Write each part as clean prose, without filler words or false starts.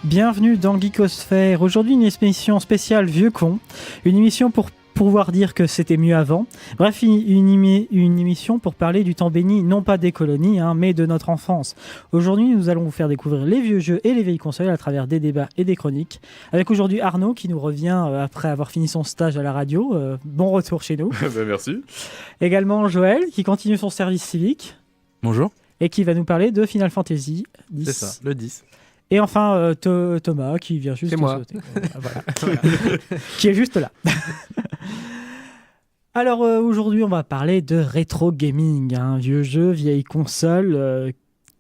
Bienvenue dans Geekosphère. Aujourd'hui, une émission spéciale Vieux Con. Une émission pour pouvoir dire que c'était mieux avant. Bref, une émission pour parler du temps béni, non pas des colonies, mais de notre enfance. Aujourd'hui, nous allons vous faire découvrir les vieux jeux et les vieilles consoles à travers des débats et des chroniques. Avec aujourd'hui Arnaud qui nous revient après avoir fini son stage à la radio. Bon retour chez nous. Merci. Également Joël qui continue son service civique. Bonjour. Et qui va nous parler de Final Fantasy X. C'est ça, le 10. Et enfin, Thomas, qui vient juste c'est moi. sauter. Voilà. Qui est juste là. Alors, aujourd'hui, on va parler de rétro gaming. Vieux jeu, vieille console.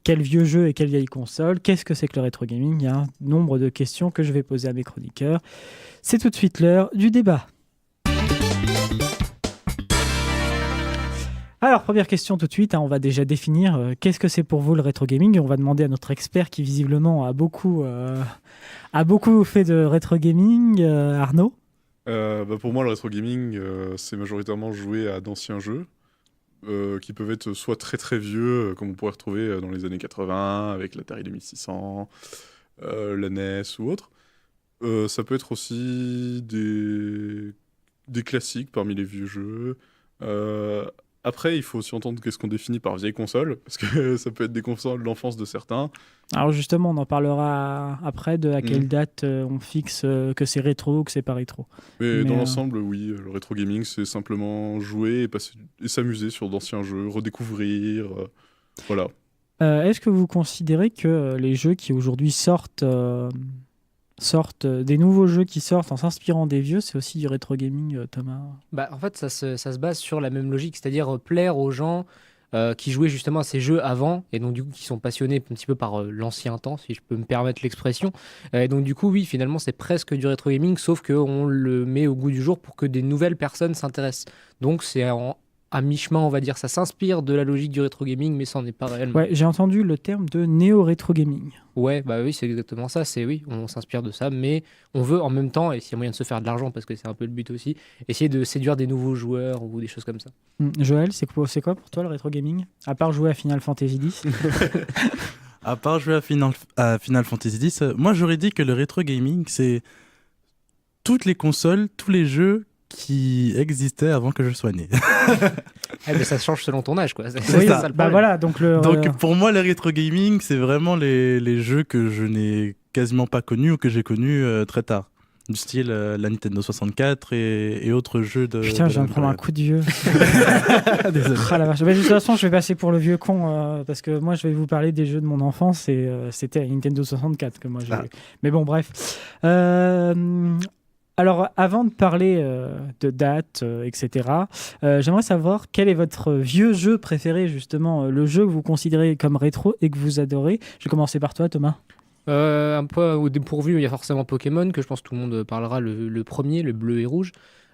Quel vieux jeu et quelle vieille console? Qu'est-ce que c'est que le rétro gaming? Il y a un nombre de questions que je vais poser à mes chroniqueurs. C'est tout de suite l'heure du débat. Alors, première question tout de suite, on va déjà définir qu'est-ce que c'est pour vous le rétro gaming. On va demander à notre expert qui visiblement a beaucoup fait de rétro gaming, Arnaud. Pour moi, le rétro gaming, c'est majoritairement jouer à d'anciens jeux qui peuvent être soit très très vieux, comme on pourrait retrouver dans les années 80 avec l'Atari 2600, la NES ou autre. Ça peut être aussi des classiques parmi les vieux jeux. Après, il faut aussi entendre qu'est-ce qu'on définit par vieille console, parce que ça peut être des consoles de l'enfance de certains. Alors justement, on en parlera après de à quelle date on fixe que c'est rétro ou que c'est pas rétro. Mais dans l'ensemble, oui, le rétro gaming, c'est simplement jouer et s'amuser sur d'anciens jeux, redécouvrir, voilà. Est-ce que vous considérez que les jeux qui aujourd'hui sortent des nouveaux jeux qui sortent en s'inspirant des vieux, c'est aussi du rétro gaming, Thomas? En fait, ça se base sur la même logique, c'est-à-dire plaire aux gens qui jouaient justement à ces jeux avant, et donc du coup qui sont passionnés un petit peu par l'ancien temps, si je peux me permettre l'expression. Et donc du coup, oui, finalement, c'est presque du rétro gaming, sauf qu'on le met au goût du jour pour que des nouvelles personnes s'intéressent. Donc c'est à mi-chemin, on va dire, ça s'inspire de la logique du rétro gaming, mais ça n'en est pas réellement. Ouais, j'ai entendu le terme de néo-rétro gaming. Ouais, bah oui, c'est exactement ça. Oui, on s'inspire de ça, mais on veut en même temps, et s'il y a moyen de se faire de l'argent, parce que c'est un peu le but aussi, essayer de séduire des nouveaux joueurs ou des choses comme ça. Joël, c'est quoi pour toi le rétro gaming? À part jouer à Final Fantasy X. À part jouer à Final Fantasy X, moi j'aurais dit que le rétro gaming, c'est toutes les consoles, tous les jeux qui existaient avant que je sois né. Mais ça change selon ton âge, quoi. C'est ça. Voilà, donc pour moi, le rétro gaming, c'est vraiment les jeux que je n'ai quasiment pas connus ou que j'ai connus très tard. Du style la Nintendo 64 et autres jeux de... Putain, je viens de prendre un coup de vieux. Désolé. Ah, la vache. De toute façon, je vais passer pour le vieux con parce que moi, je vais vous parler des jeux de mon enfance et c'était la Nintendo 64 que moi j'ai eu. Mais bon, bref. Alors, avant de parler de dates, etc., j'aimerais savoir quel est votre vieux jeu préféré, justement, le jeu que vous considérez comme rétro et que vous adorez. Je vais commencer par toi, Thomas. Un peu au dépourvu, il y a forcément Pokémon, que je pense que tout le monde parlera, le premier, le bleu et rouge.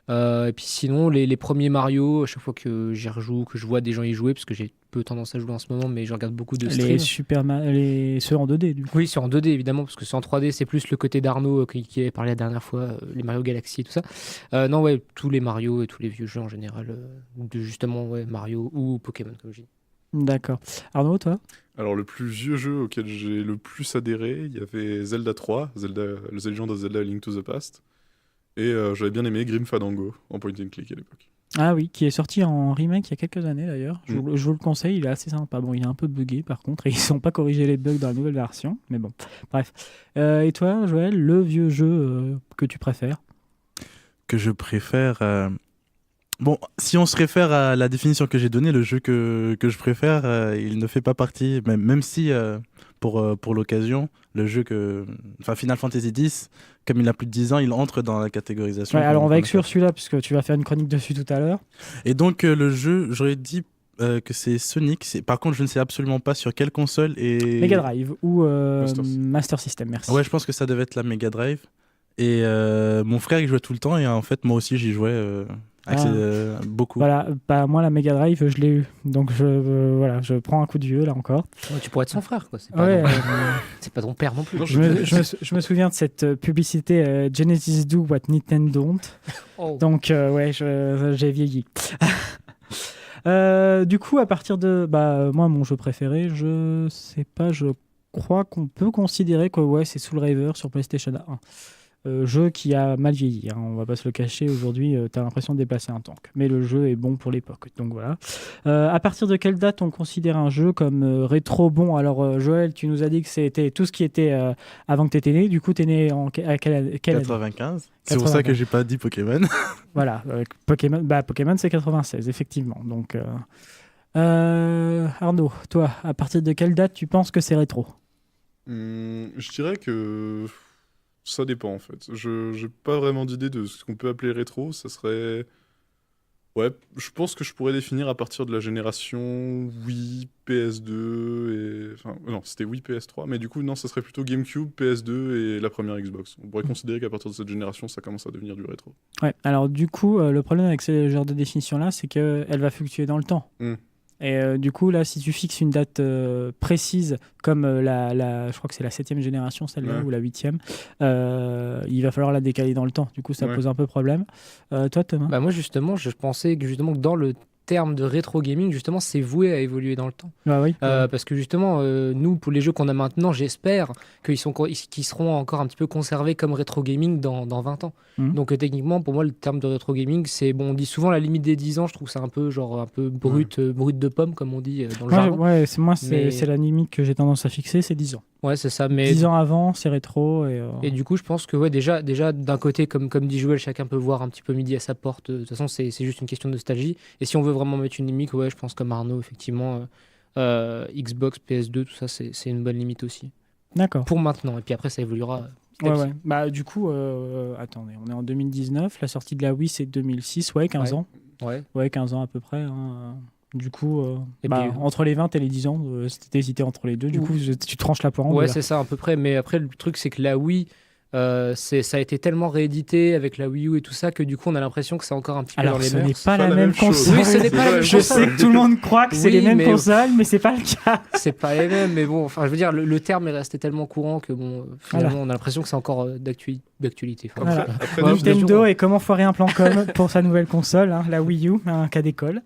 Et puis sinon, les premiers Mario, à chaque fois que j'y rejoue, que je vois des gens y jouer, parce que j'ai peu tendance à jouer en ce moment, mais je regarde beaucoup de streams. Ceux en 2D, du coup. Oui, ceux en 2D, évidemment, parce que ceux en 3D, c'est plus le côté d'Arnaud qui avait parlé la dernière fois, les Mario Galaxy et tout ça. Non, ouais, tous les Mario et tous les vieux jeux en général, justement, ouais, Mario ou Pokémon, comme je dis. D'accord. Arnaud, toi? Alors, le plus vieux jeu auquel j'ai le plus adhéré, il y avait Zelda 3, The Legend of Zelda: A Link to the Past. Et j'avais bien aimé Grim Fandango en point and click à l'époque. Ah oui, qui est sorti en remake il y a quelques années d'ailleurs. Je vous le conseille, il est assez sympa. Bon, il est un peu buggé par contre, et ils n'ont pas corrigé les bugs dans la nouvelle version. Mais bon, bref. Et toi, Joël, le vieux jeu que tu préfères? Que je préfère... Bon, si on se réfère à la définition que j'ai donnée, le jeu que je préfère, il ne fait pas partie, même si, pour l'occasion, le jeu Final Fantasy X, comme il a plus de 10 ans, il entre dans la catégorisation. Ouais, alors on va exclure celui-là, puisque tu vas faire une chronique dessus tout à l'heure. Et donc, le jeu, j'aurais dit que c'est Sonic. Par contre, je ne sais absolument pas sur quelle console. Mega Drive ou Master System, merci. Ouais, je pense que ça devait être la Mega Drive. Et mon frère, il jouait tout le temps, et en fait, moi aussi, j'y jouais... beaucoup. Voilà, moi la Mega Drive je l'ai eu, donc je prends un coup de vieux là encore. Ouais, tu pourrais être son frère, quoi. C'est pas ton père non plus. Non, je me souviens de cette publicité Genesis do what Nintendo don't. Oh. Donc j'ai vieilli. Du coup, à partir de moi mon jeu préféré, je sais pas, je crois qu'on peut considérer que ouais, c'est Soul River sur PlayStation 1. Jeu qui a mal vieilli, hein, on va pas se le cacher. Aujourd'hui, t'as l'impression de déplacer un tank. Mais le jeu est bon pour l'époque. Donc voilà. À partir de quelle date on considère un jeu comme rétro bon? Alors, Joël, tu nous as dit que c'était tout ce qui était avant que tu étais né. Du coup, tu es né à quelle année? 95. C'est pour ça que j'ai pas dit Pokémon. Voilà. Pokémon, Pokémon, c'est 96, effectivement. Donc, Arnaud, toi, à partir de quelle date tu penses que c'est rétro? Je dirais que ça dépend en fait. Je n'ai pas vraiment d'idée de ce qu'on peut appeler rétro. Ça serait. Ouais, je pense que je pourrais définir à partir de la génération Wii, PS2 et. Enfin, non, c'était Wii, PS3, mais du coup, non, ça serait plutôt GameCube, PS2 et la première Xbox. On pourrait considérer qu'à partir de cette génération, ça commence à devenir du rétro. Ouais, alors du coup, le problème avec ce genre de définition-là, c'est qu'elle va fluctuer dans le temps. Et du coup, là, si tu fixes une date précise, comme je crois que c'est la 7e génération, celle-là, Ouais. ou la 8e, il va falloir la décaler dans le temps. Du coup, ça Ouais. pose un peu problème. Toi, Thomas? Bah moi justement, je pensais que justement que dans le terme de rétro gaming, justement, c'est voué à évoluer dans le temps. Ah oui. Parce que justement, nous, pour les jeux qu'on a maintenant, j'espère qu'ils seront encore un petit peu conservés comme rétro gaming dans 20 ans. Mhm. Donc techniquement, pour moi, le terme de rétro gaming, c'est bon, on dit souvent la limite des 10 ans, je trouve ça un peu brut, brut de pomme, comme on dit dans le jargon. Ouais, c'est Mais- c'est la limite que j'ai tendance à fixer, c'est 10 ans. Ouais, c'est ça. Mais 10 ans avant, c'est rétro. Et du coup, je pense que ouais, déjà d'un côté, comme dit Joël, chacun peut voir un petit peu midi à sa porte. De toute façon, c'est juste une question de nostalgie. Et si on veut vraiment mettre une limite, ouais, je pense comme Arnaud, effectivement, Xbox, PS2, tout ça, c'est une bonne limite aussi. D'accord. Pour maintenant. Et puis après, ça évoluera. Petit à Ouais, petit. ouais. Bah, du coup, attendez, on est en 2019. La sortie de la Wii, c'est 2006. Ouais, 15 Ouais. ans. Ouais. Ouais, 15 ans à peu près. Hein. Du coup, Et puis, entre les 20 et les 10 ans, c'était hésité entre les deux. Du Ouh. coup, tu tranches la poire en deux, Ouais, là. c'est ça, à peu près. Mais après, le truc, c'est que la Wii, ça a été tellement réédité avec la Wii U et tout ça que du coup, on a l'impression que c'est encore un petit peu Alors, dans les ce n'est mœurs. pas la même chose. console. Oui, ce n'est pas la même Je console. sais que tout le monde croit que c'est Oui, les mêmes mais- consoles, mais c'est pas le cas. C'est pas les mêmes, mais bon, enfin, je veux dire, le terme est resté tellement courant que bon, finalement, on a l'impression que c'est encore d'actualité. Enfin, Voilà. Après, Ouais, Nintendo et comment foirer un plan com pour sa nouvelle console, hein, la Wii U, un cas d'école.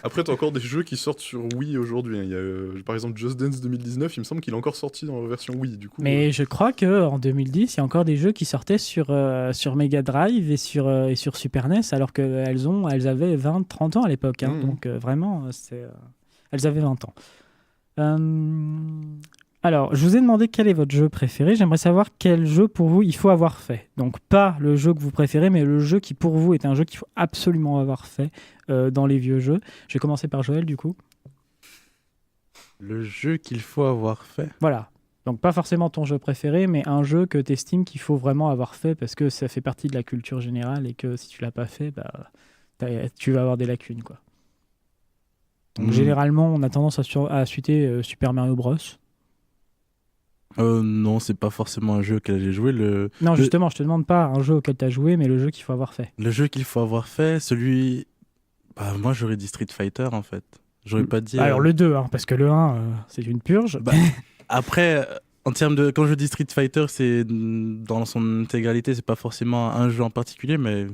Après, t'as encore des jeux qui sortent sur Wii aujourd'hui. Il y a, par exemple, Just Dance 2019, il me semble qu'il est encore sorti dans la version Wii. Du coup, Mais je crois qu'en 2010, il y a encore des jeux qui sortaient sur Mega Drive et sur Super NES, alors qu'elles avaient 20, 30 ans à l'époque. Hein. Mhm. Donc vraiment, elles avaient 20 ans. Alors, je vous ai demandé quel est votre jeu préféré. J'aimerais savoir quel jeu pour vous il faut avoir fait. Donc pas le jeu que vous préférez, mais le jeu qui pour vous est un jeu qu'il faut absolument avoir fait dans les vieux jeux. Je vais commencer par Joël du coup. Le jeu qu'il faut avoir fait. Voilà. Donc pas forcément ton jeu préféré, mais un jeu que tu estimes qu'il faut vraiment avoir fait parce que ça fait partie de la culture générale et que si tu l'as pas fait, tu vas avoir des lacunes, quoi. Donc généralement, on a tendance à citer Super Mario Bros. Non, c'est pas forcément un jeu auquel j'ai joué. Non, justement, je te demande pas un jeu auquel tu as joué, mais le jeu qu'il faut avoir fait. Le jeu qu'il faut avoir fait, celui. Bah, moi, j'aurais dit Street Fighter en fait. J'aurais pas dit. Alors le 2, hein, parce que le 1, c'est une purge. Bah, après, en termes de. Quand je dis Street Fighter, c'est dans son intégralité, c'est pas forcément un jeu en particulier, mais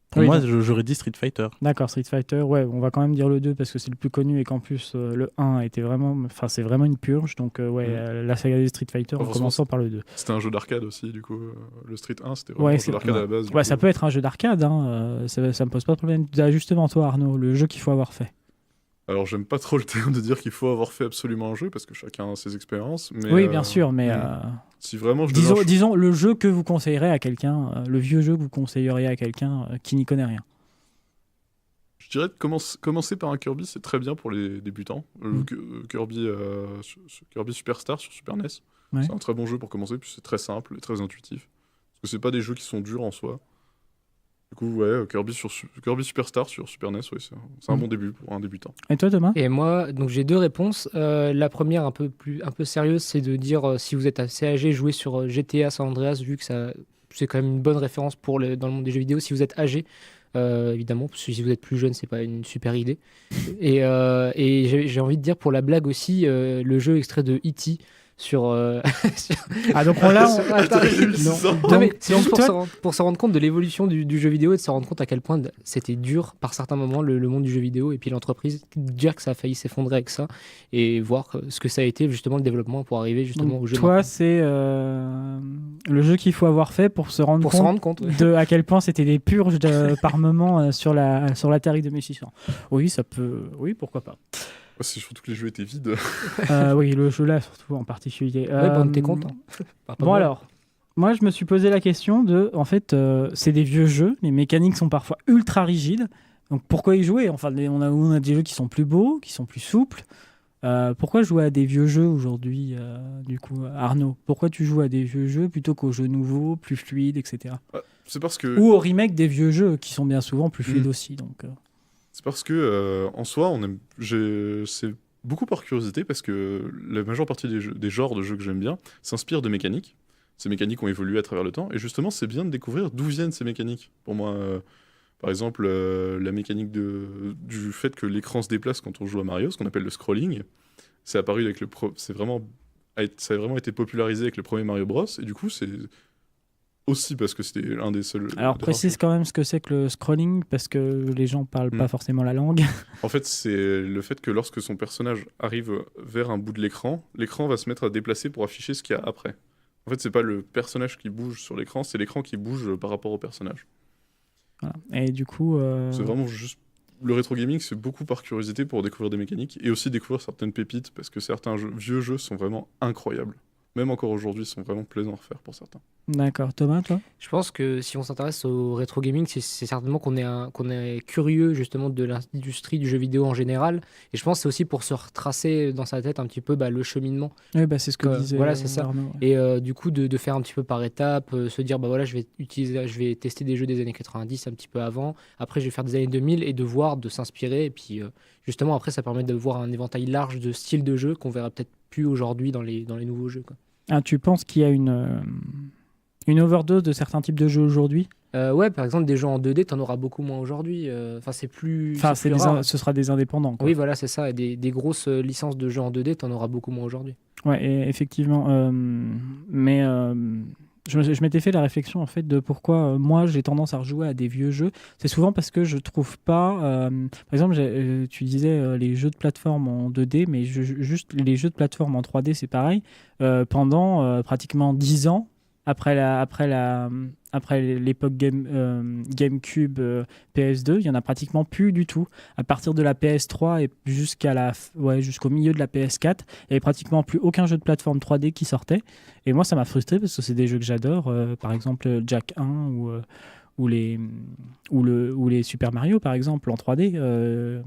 pour Oui, moi, non. j'aurais dit Street Fighter. D'accord, Street Fighter, ouais, on va quand même dire le 2 parce que c'est le plus connu et qu'en plus le 1 était vraiment, enfin c'est vraiment une purge, donc la saga des Street Fighter en forcément, commençant par le 2. c'était un jeu d'arcade aussi, du coup. Le Street 1, c'était Ouais, vraiment un c'est- jeu d'arcade à la base. du Ouais, coup. ça peut être un jeu d'arcade, hein, ça me pose pas de problème. Ah, justement, toi Arnaud, le jeu qu'il faut avoir fait. Alors, j'aime pas trop le terme de dire qu'il faut avoir fait absolument un jeu parce que chacun a ses expériences. Mais, Oui, bien sûr, mais si vraiment je devais en disons le jeu que vous conseillerez à quelqu'un, le vieux jeu que vous conseilleriez à quelqu'un qui n'y connaît rien. Je dirais de commencer par un Kirby, c'est très bien pour les débutants. Kirby Superstar sur Super NES, Ouais. c'est un très bon jeu pour commencer, puis c'est très simple et très intuitif. Parce que c'est pas des jeux qui sont durs en soi. Du coup, ouais, Kirby Superstar sur Super NES, ouais, c'est un bon début pour un débutant. Et toi Thomas? Et moi, donc j'ai deux réponses. La première, un peu sérieuse, c'est de dire si vous êtes assez âgé, jouez sur GTA San Andreas, vu que c'est quand même une bonne référence dans le monde des jeux vidéo. Si vous êtes âgé, évidemment, parce que si vous êtes plus jeune, c'est pas une super idée. Et j'ai envie de dire pour la blague aussi, le jeu extrait de E.T. sur. Sur- Ah, donc là, sur Atari. Atari 2600. Non, mais c'est donc juste toi- pour se rendre compte de l'évolution du jeu vidéo et de se rendre compte à quel point c'était dur par certains moments le monde du jeu vidéo et puis l'entreprise, dire que ça a failli s'effondrer avec ça et voir ce que ça a été justement le développement pour arriver justement donc au jeu. toi, maintenant. c'est le jeu qu'il faut avoir fait pour se rendre Pour se compte rendre compte. Ouais. de à quel point c'était des purges par moment sur l'Atari 2600. Oui, ça peut. Oui, pourquoi pas. C'est surtout que les jeux étaient vides. Oui, le jeu là, surtout en particulier. Ouais, bon, t'es content. Pas Bon moi. alors, moi je me suis posé la question de, en fait, c'est des vieux jeux, les mécaniques sont parfois ultra rigides, donc pourquoi y jouer? Enfin, on a des jeux qui sont plus beaux, qui sont plus souples. Pourquoi jouer à des vieux jeux aujourd'hui, du coup, Arnaud? Pourquoi tu joues à des vieux jeux plutôt qu'aux jeux nouveaux, plus fluides, etc. C'est parce que Ou au remake des vieux jeux qui sont bien souvent plus fluides aussi. Donc, en soi, c'est beaucoup par curiosité parce que la majeure partie des genres de jeux que j'aime bien s'inspirent de mécaniques. Ces mécaniques ont évolué à travers le temps et justement, c'est bien de découvrir d'où viennent ces mécaniques. Pour moi, par exemple, la mécanique du fait que l'écran se déplace quand on joue à Mario, ce qu'on appelle le scrolling, c'est apparu avec ça a vraiment été popularisé avec le premier Mario Bros. Et du coup, c'est aussi parce que c'était un des seuls. alors précise quand même ce que c'est que le scrolling, parce que les gens parlent pas forcément la langue. En fait, c'est le fait que lorsque son personnage arrive vers un bout de l'écran, l'écran va se mettre à déplacer pour afficher ce qu'il y a après. En fait, c'est pas le personnage qui bouge sur l'écran, c'est l'écran qui bouge par rapport au personnage. Voilà. Et du coup, C'est vraiment juste. Le rétro gaming, c'est beaucoup par curiosité pour découvrir des mécaniques et aussi découvrir certaines pépites parce que certains vieux jeux sont vraiment incroyables. Même encore aujourd'hui, ils sont vraiment plaisants à refaire pour certains. d'accord. Thomas, toi? Je pense que si on s'intéresse au rétro gaming, c'est certainement qu'on est curieux justement de l'industrie du jeu vidéo en général. Et je pense que c'est aussi pour se retracer dans sa tête un petit peu le cheminement. Oui, bah, c'est ce que disait voilà, c'est ça. Arnaud. Ouais. Et du coup, de faire un petit peu par étapes, se dire, bah voilà, je vais tester des jeux des années 90 un petit peu avant. Après, je vais faire des années 2000 et de s'inspirer. Et puis, justement, après, ça permet de voir un éventail large de styles de jeux qu'on verra peut-être plus aujourd'hui dans les nouveaux jeux, quoi. Ah, tu penses qu'il y a une overdose de certains types de jeux aujourd'hui? Ouais, par exemple, des jeux en 2D, t'en auras beaucoup moins aujourd'hui. Enfin, c'est plus. Enfin, c'est plus rare. ce sera des indépendants, quoi. Oui, voilà, c'est ça. Et des grosses licences de jeux en 2D, t'en auras beaucoup moins aujourd'hui. Ouais, et effectivement. Mais je m'étais fait la réflexion en fait de pourquoi moi j'ai tendance à rejouer à des vieux jeux. C'est souvent parce que je trouve pas. Par exemple, tu disais les jeux de plateforme en 2D, mais juste les jeux de plateforme en 3D, c'est pareil. Pendant pratiquement 10 ans, après l'époque GameCube, PS2, il y en a pratiquement plus du tout. À partir de la PS3 et jusqu'au milieu de la PS4, il n'y avait pratiquement plus aucun jeu de plateforme 3D qui sortait. Et moi, ça m'a frustré parce que c'est des jeux que j'adore. Par exemple, Jack 1 ou les Super Mario, par exemple, en 3D.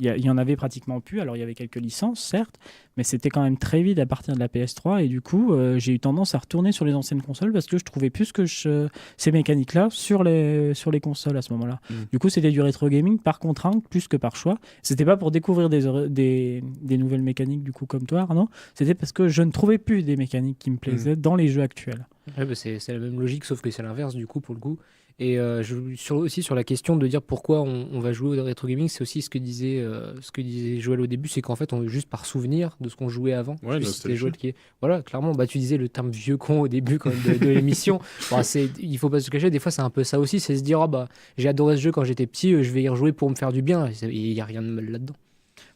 Il y en avait pratiquement plus. Alors, il y avait quelques licences, certes, mais c'était quand même très vite à partir de la PS3. Et du coup, j'ai eu tendance à retourner sur les anciennes consoles parce que je trouvais plus que ces mécaniques-là sur les consoles à ce moment-là. Du coup, c'était du rétro gaming par contrainte plus que par choix. C'était pas pour découvrir des nouvelles mécaniques, du coup, comme toi, Arnaud. C'était parce que je ne trouvais plus des mécaniques qui me plaisaient dans les jeux actuels. Ouais, bah, c'est la même logique, sauf que c'est l'inverse, du coup, pour le coup. Et aussi sur la question de dire pourquoi on va jouer au rétro gaming, c'est aussi ce que disait Joël au début, c'est qu'en fait, on juste par souvenir de ce qu'on jouait avant. Ouais, Parce que c'était Joël qui est... Voilà, clairement, tu disais le terme vieux con au début quand même, de l'émission. Bon, il faut pas se cacher, des fois, c'est un peu ça aussi, c'est se dire, j'ai adoré ce jeu quand j'étais petit, je vais y rejouer pour me faire du bien. Il n'y a rien de mal là-dedans.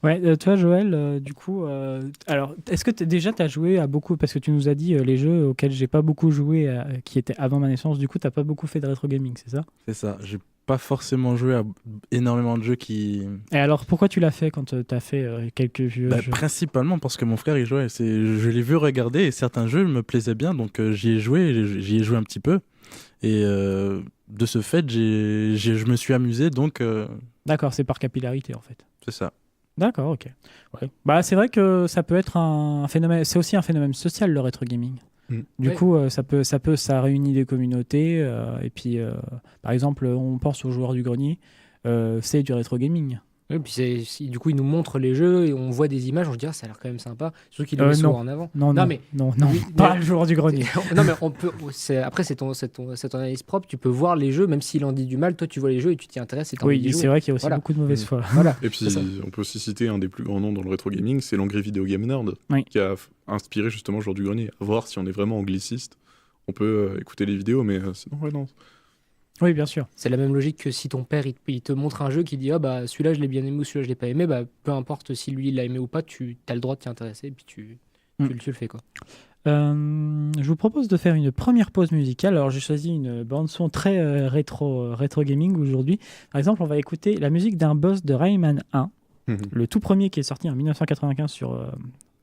Ouais, toi Joël, du coup, alors est-ce que déjà tu as joué à beaucoup, parce que tu nous as dit les jeux auxquels j'ai pas beaucoup joué, qui étaient avant ma naissance, du coup t'as pas beaucoup fait de rétro gaming, c'est ça? C'est ça, j'ai pas forcément joué à énormément de jeux qui... Et alors pourquoi tu l'as fait quand tu as fait quelques vieux jeux? Principalement parce que mon frère y jouait, je l'ai vu regarder et certains jeux me plaisaient bien, donc j'y ai joué un petit peu. Et de ce fait, je me suis amusé, donc... D'accord, c'est par capillarité en fait. C'est ça. D'accord, ok. Ouais. Bah, c'est vrai que ça peut être un phénomène, c'est aussi un phénomène social le rétro gaming. Du coup, ça réunit des communautés. Et puis, par exemple, on pense aux joueurs du grenier, c'est du rétro gaming. Oui, puis du coup, ils nous montrent les jeux et on voit des images, on se dit, ah, ça a l'air quand même sympa. Surtout qu'ils le mettent non. souvent en avant. Non, mais non, oui, pas mais- le jour du grenier. non, mais on peut. Après, c'est ton analyse propre. Tu peux voir les jeux, même s'il en dit du mal. Toi, tu vois les jeux et tu t'y intéresses et t'as envie d'y Oui, jouer. c'est vrai qu'il y a aussi Voilà. beaucoup de mauvaise foi. Voilà. Et puis, C'est ça. on peut aussi citer un des plus grands noms dans le rétro gaming, c'est l'Angry Video Game Nerd, Oui. qui a inspiré justement le jour du grenier. À voir si on est vraiment angliciste. On peut écouter les vidéos, mais sinon, ouais, non. Oui, bien sûr. C'est la même logique que si ton père il te montre un jeu qui dit ah bah celui-là je l'ai bien aimé ou celui-là je l'ai pas aimé, bah peu importe si lui il l'a aimé ou pas, tu as le droit de t'y intéresser et puis tu le fais quoi. Je vous propose de faire une première pause musicale. Alors j'ai choisi une bande son très rétro gaming aujourd'hui. Par exemple, on va écouter la musique d'un boss de Rayman 1, le tout premier qui est sorti en 1995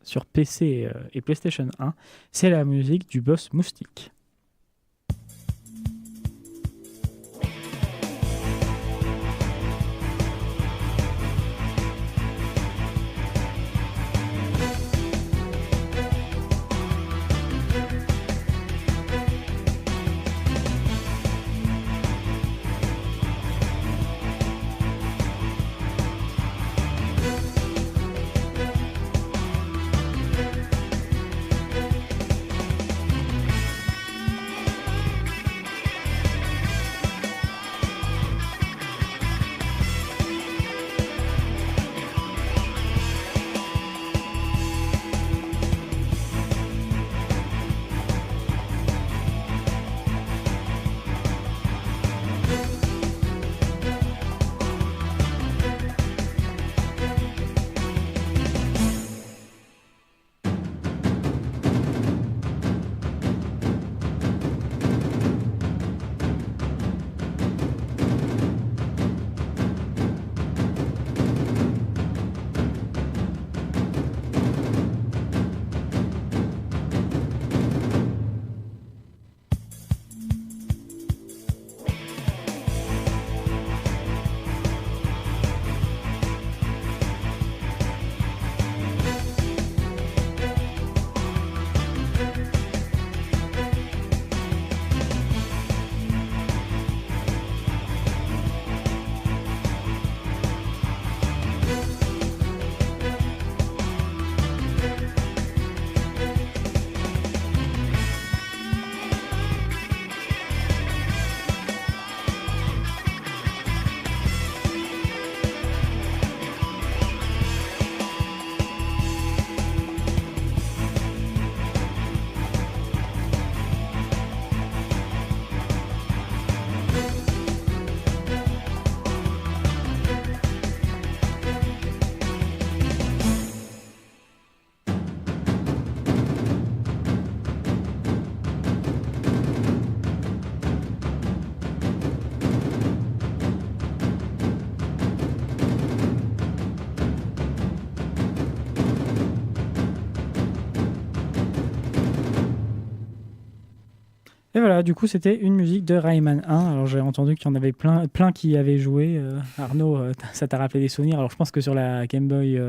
sur PC et PlayStation 1. C'est la musique du boss Moustique. Et voilà, du coup, c'était une musique de Rayman 1. Alors, j'ai entendu qu'il y en avait plein qui y avaient joué. Arnaud, ça t'a rappelé des souvenirs. Alors, je pense que sur la Game Boy,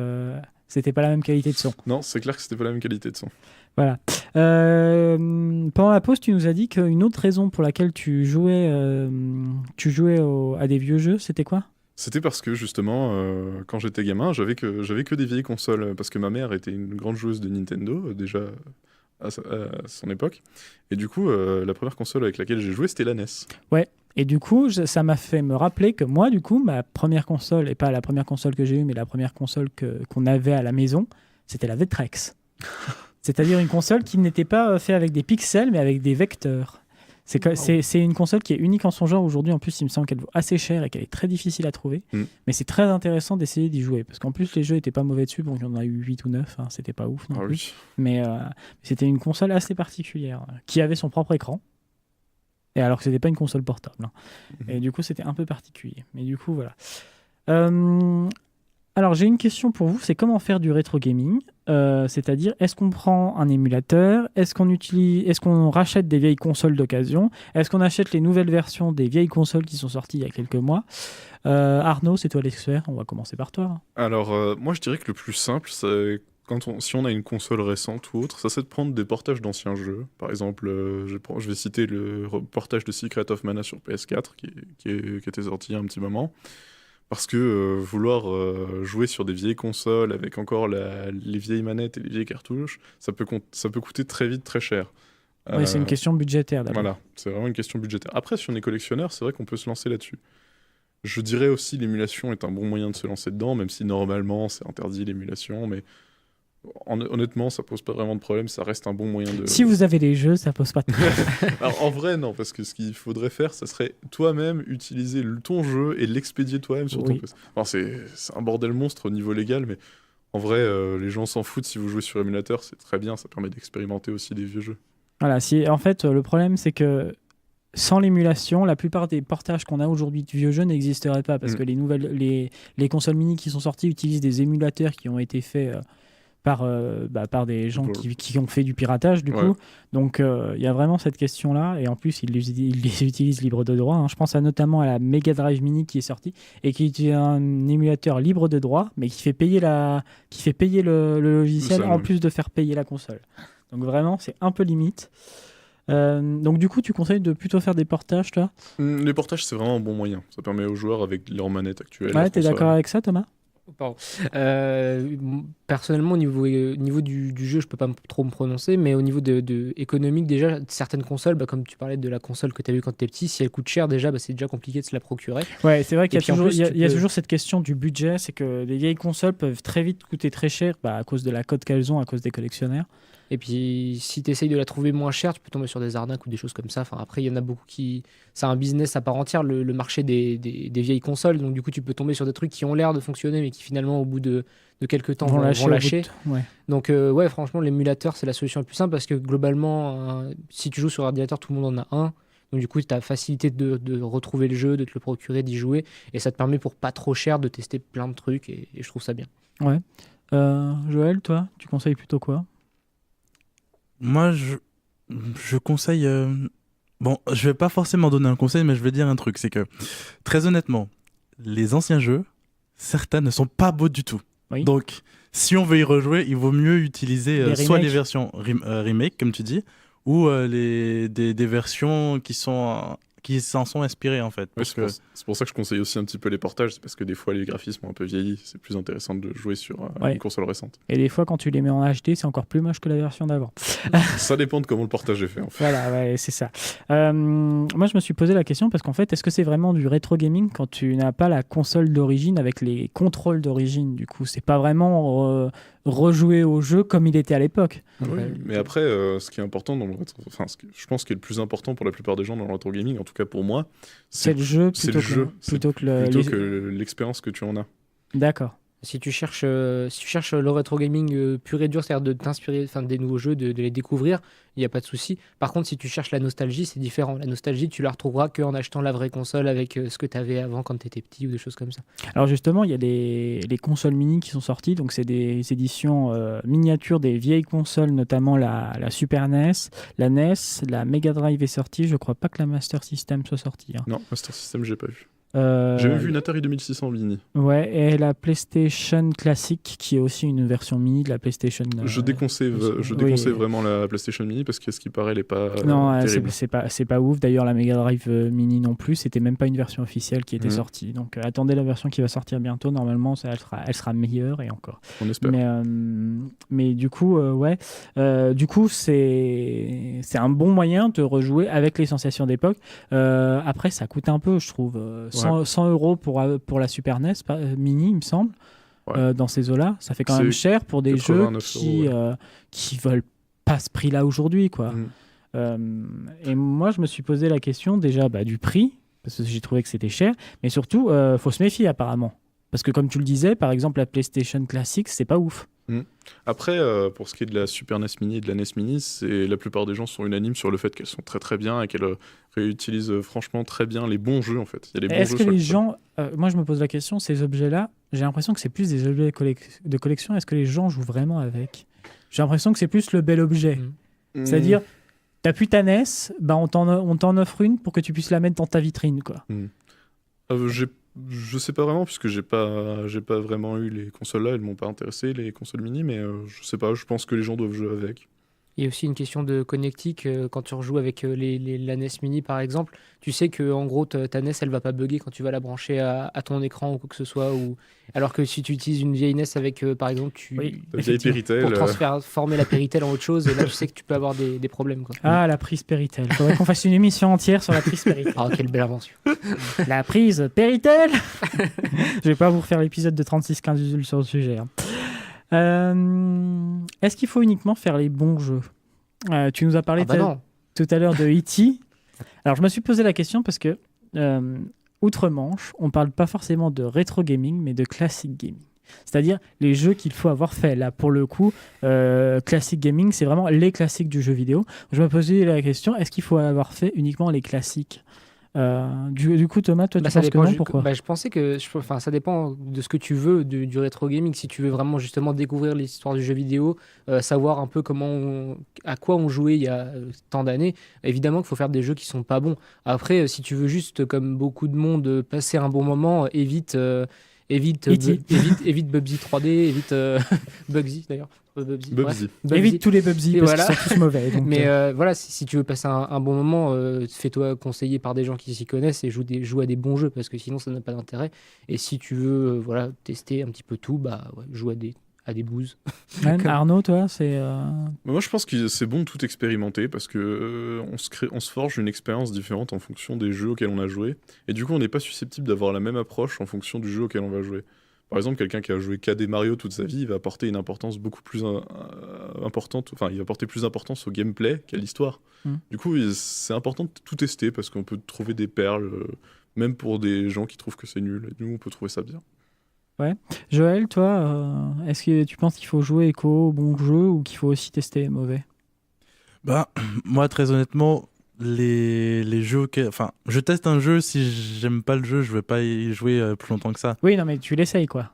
c'était pas la même qualité de son. Non, c'est clair que c'était pas la même qualité de son. Voilà. Pendant la pause, tu nous as dit qu'une autre raison pour laquelle tu jouais à des vieux jeux, c'était quoi ? C'était parce que justement, quand j'étais gamin, j'avais que des vieilles consoles, parce que ma mère était une grande joueuse de Nintendo, déjà à son époque. Et du coup, la première console avec laquelle j'ai joué, c'était la NES. Ouais. Et du coup, ça m'a fait me rappeler que moi, du coup, ma première console, et pas la première console que j'ai eue, mais la première console qu'on avait à la maison, c'était la Vectrex. C'est-à-dire une console qui n'était pas faite avec des pixels, mais avec des vecteurs. C'est une console qui est unique en son genre aujourd'hui. En plus, il me semble qu'elle vaut assez cher et qu'elle est très difficile à trouver. Mais c'est très intéressant d'essayer d'y jouer. Parce qu'en plus, les jeux n'étaient pas mauvais dessus. Bon, il y en a eu 8 ou 9. Hein, c'était pas ouf non plus. Oui. Mais c'était une console assez particulière qui avait son propre écran. Et alors que c'était pas une console portable. Hein. Et du coup, c'était un peu particulier. Mais du coup, voilà. Alors, j'ai une question pour vous. C'est comment faire du rétro gaming ? C'est-à-dire, est-ce qu'on prend un émulateur ? Est-ce qu'on rachète des vieilles consoles d'occasion ? Est-ce qu'on achète les nouvelles versions des vieilles consoles qui sont sorties il y a quelques mois ? Arnaud, c'est toi l'expert. On va commencer par toi. Alors, moi, je dirais que le plus simple, c'est si on a une console récente ou autre, ça c'est de prendre des portages d'anciens jeux. Par exemple, je vais citer le portage de Secret of Mana sur PS4 qui était sorti il y a un petit moment. Parce que vouloir jouer sur des vieilles consoles avec encore les vieilles manettes et les vieilles cartouches, ça peut coûter très vite très cher. Oui, c'est une question budgétaire d'abord. Voilà, c'est vraiment une question budgétaire. Après, si on est collectionneur, c'est vrai qu'on peut se lancer là-dessus. Je dirais aussi l'émulation est un bon moyen de se lancer dedans, même si normalement c'est interdit l'émulation, mais honnêtement, ça pose pas vraiment de problème, ça reste un bon moyen de... Si vous avez les jeux, ça pose pas de problème. Alors, en vrai, non, parce que ce qu'il faudrait faire, ça serait toi-même utiliser ton jeu et l'expédier toi-même sur ton Oui. PC. Alors, c'est un bordel monstre au niveau légal, mais en vrai, les gens s'en foutent si vous jouez sur émulateur, c'est très bien, ça permet d'expérimenter aussi des vieux jeux. Voilà, en fait, le problème, c'est que sans l'émulation, la plupart des portages qu'on a aujourd'hui de vieux jeux n'existeraient pas parce que les consoles mini qui sont sorties utilisent des émulateurs qui ont été faits par des gens qui ont fait du piratage, du coup. Donc, il y a vraiment cette question-là. Et en plus, ils les utilisent libre de droit. Hein. Je pense notamment à la Mega Drive Mini qui est sortie et qui utilise un émulateur libre de droit, mais qui fait payer le logiciel en plus de faire payer la console. Donc vraiment, c'est un peu limite. Donc du coup, tu conseilles de plutôt faire des portages, toi ? Les portages, c'est vraiment un bon moyen. Ça permet aux joueurs, avec leurs manettes actuelles... Ouais, t'es d'accord avec ça, Thomas ? Pardon. Personnellement, au niveau du jeu, je peux pas trop me prononcer, mais au niveau économique, déjà, certaines consoles, comme tu parlais de la console que tu as vue quand tu étais petit, si elle coûte cher, déjà, c'est déjà compliqué de se la procurer. Ouais, c'est vrai qu'il y a toujours cette question du budget, c'est que les vieilles consoles peuvent très vite coûter très cher à cause de la cote qu'elles ont, à cause des collectionneurs. Et puis, si tu essayes de la trouver moins chère, tu peux tomber sur des arnaques ou des choses comme ça. Enfin, après, il y en a beaucoup qui... C'est un business à part entière, le marché des vieilles consoles. Donc, du coup, tu peux tomber sur des trucs qui ont l'air de fonctionner, mais qui finalement, au bout de quelques temps, vont lâcher. Ouais. Donc, franchement, l'émulateur, c'est la solution la plus simple parce que globalement, si tu joues sur ordinateur, tout le monde en a un. Donc, du coup, tu as facilité de retrouver le jeu, de te le procurer, d'y jouer. Et ça te permet, pour pas trop cher, de tester plein de trucs. Et je trouve ça bien. Ouais. Joël, toi, tu conseilles plutôt quoi ? Moi, je conseille... Bon, je vais pas forcément donner un conseil, mais je vais dire un truc. C'est que, très honnêtement, les anciens jeux, certains ne sont pas beaux du tout. Oui. Donc, si on veut y rejouer, il vaut mieux utiliser soit les remakes. versions remake, comme tu dis, ou des versions qui s'en sont inspirées, en fait. Ouais, c'est pour ça que je conseille aussi un petit peu les portages, c'est parce que des fois les graphismes ont un peu vieilli, c'est plus intéressant de jouer sur une console récente. Et des fois, quand tu les mets en HD, c'est encore plus moche que la version d'avant. Ça dépend de comment le portage est fait, en fait. Voilà, ouais, c'est ça. Moi, je me suis posé la question parce qu'en fait, est-ce que c'est vraiment du rétro gaming quand tu n'as pas la console d'origine avec les contrôles d'origine ? Du coup, c'est pas vraiment rejouer au jeu comme il était à l'époque. Oui, mais après, ce qui est important dans le rétro... Enfin, je pense qu'il est le plus important pour la plupart des gens dans le rétro gaming, en tout cas pour moi, c'est le jeu plutôt que l'expérience que tu en as. D'accord. Si tu cherches le rétro gaming pur et dur, c'est-à-dire de t'inspirer des nouveaux jeux, de les découvrir, il n'y a pas de souci. Par contre, si tu cherches la nostalgie, c'est différent. La nostalgie, tu la retrouveras qu'en achetant la vraie console avec ce que tu avais avant quand tu étais petit ou des choses comme ça. Alors justement, il y a les consoles mini qui sont sorties, donc c'est des éditions miniatures des vieilles consoles, notamment la Super NES, la NES, la Mega Drive est sortie, je crois pas que la Master System soit sortie. Hein. Non, Master System, j'ai pas vu. J'ai même vu une Atari 2600 mini. Ouais, et la PlayStation classique, qui est aussi une version mini de la PlayStation. Je déconseille vraiment la PlayStation mini parce que ce qui paraît, elle est pas terrible. C'est pas ouf. D'ailleurs, la Mega Drive mini non plus, c'était même pas une version officielle qui était sortie. Donc, attendez la version qui va sortir bientôt. Normalement, elle sera meilleure et encore. On espère. Mais du coup, c'est un bon moyen de rejouer avec les sensations d'époque. Après, ça coûte un peu, je trouve. 100 € pour la Super NES mini, il me semble, dans ces eaux-là. Ça fait quand même cher pour des jeux qui veulent pas ce prix-là aujourd'hui, quoi. Et moi, je me suis posé la question déjà du prix, parce que j'ai trouvé que c'était cher, mais surtout, faut se méfier apparemment. Parce que comme tu le disais, par exemple, la PlayStation classique, c'est pas ouf. Après, pour ce qui est de la Super NES Mini et de la NES Mini, la plupart des gens sont unanimes sur le fait qu'elles sont très très bien et qu'elles réutilisent franchement très bien les bons jeux en fait. Il y a les bons Est-ce que les gens, moi je me pose la question, ces objets-là, j'ai l'impression que c'est plus des objets de collection. Est-ce que les gens jouent vraiment avec ? J'ai l'impression que c'est plus le bel objet. C'est-à-dire, t'as plus ta NES, on t'en offre une pour que tu puisses la mettre dans ta vitrine, quoi. Je sais pas vraiment puisque j'ai pas vraiment eu les consoles là, elles m'ont pas intéressé les consoles mini, mais je sais pas, je pense que les gens doivent jouer avec. Il y a aussi une question de connectique. Quand tu rejoues avec la NES Mini, par exemple, tu sais que en gros, ta NES, elle va pas bugger quand tu vas la brancher à ton écran ou quoi que ce soit. Alors que si tu utilises une vieille NES avec, par exemple, Oui, La vieille effectivement. Péritel. pour transformer la Péritel en autre chose, là, je sais que tu peux avoir des problèmes, quoi. Ah, la prise Péritel. Faudrait qu'on fasse une émission entière sur la prise Péritel. Ah, quelle belle invention. La prise Péritel. Je vais pas vous refaire l'épisode de 36-15 sur le sujet. Hein. Est-ce qu'il faut uniquement faire les bons jeux? Tu nous as parlé Ah bah non. tout à l'heure de E.T. Alors, je me suis posé la question parce que, outre-Manche, on parle pas forcément de rétro gaming, mais de classic gaming. C'est-à-dire les jeux qu'il faut avoir fait. Là, pour le coup, classic gaming, c'est vraiment les classiques du jeu vidéo. Je me posais la question, est-ce qu'il faut avoir fait uniquement les classiques? Du coup, Thomas, toi, tu Ça penses que dépend. non, pourquoi? Je pensais que, enfin, ça dépend de ce que tu veux du rétro gaming. Si tu veux vraiment justement découvrir l'histoire du jeu vidéo, savoir un peu à quoi on jouait il y a tant d'années, évidemment qu'il faut faire des jeux qui sont pas bons. Après, si tu veux juste, comme beaucoup de monde, passer un bon moment, évite E.T. évite Bubsy 3D, évite Bugsy d'ailleurs. Bubsy. Bubsy. Bref, Évite tous les Bubsy Et parce voilà. qu'ils sont tous mauvais. Donc, Mais voilà, si tu veux passer un bon moment, fais-toi conseiller par des gens qui s'y connaissent et joue à des bons jeux parce que sinon ça n'a pas d'intérêt. Et si tu veux voilà, tester un petit peu tout, joue à des bouses. Man, Arnaud, toi, c'est. Moi, je pense que c'est bon de tout expérimenter parce que on se forge une expérience différente en fonction des jeux auxquels on a joué. Et du coup, on n'est pas susceptible d'avoir la même approche en fonction du jeu auquel on va jouer. Par exemple, quelqu'un qui a joué qu'à des Mario toute sa vie, il va apporter une importance beaucoup plus importante. Enfin, il va apporter plus d'importance au gameplay qu'à l'histoire. Du coup, c'est important de tout tester parce qu'on peut trouver des perles, même pour des gens qui trouvent que c'est nul. Et nous, on peut trouver ça bien. Joël, toi, est-ce que tu penses qu'il faut jouer éco au bon jeu ou qu'il faut aussi tester les mauvais? Bah, moi, très honnêtement, les jeux enfin, je teste un jeu, si j'aime pas le jeu, je vais pas y jouer plus longtemps que ça. Oui, non, mais tu l'essayes, quoi.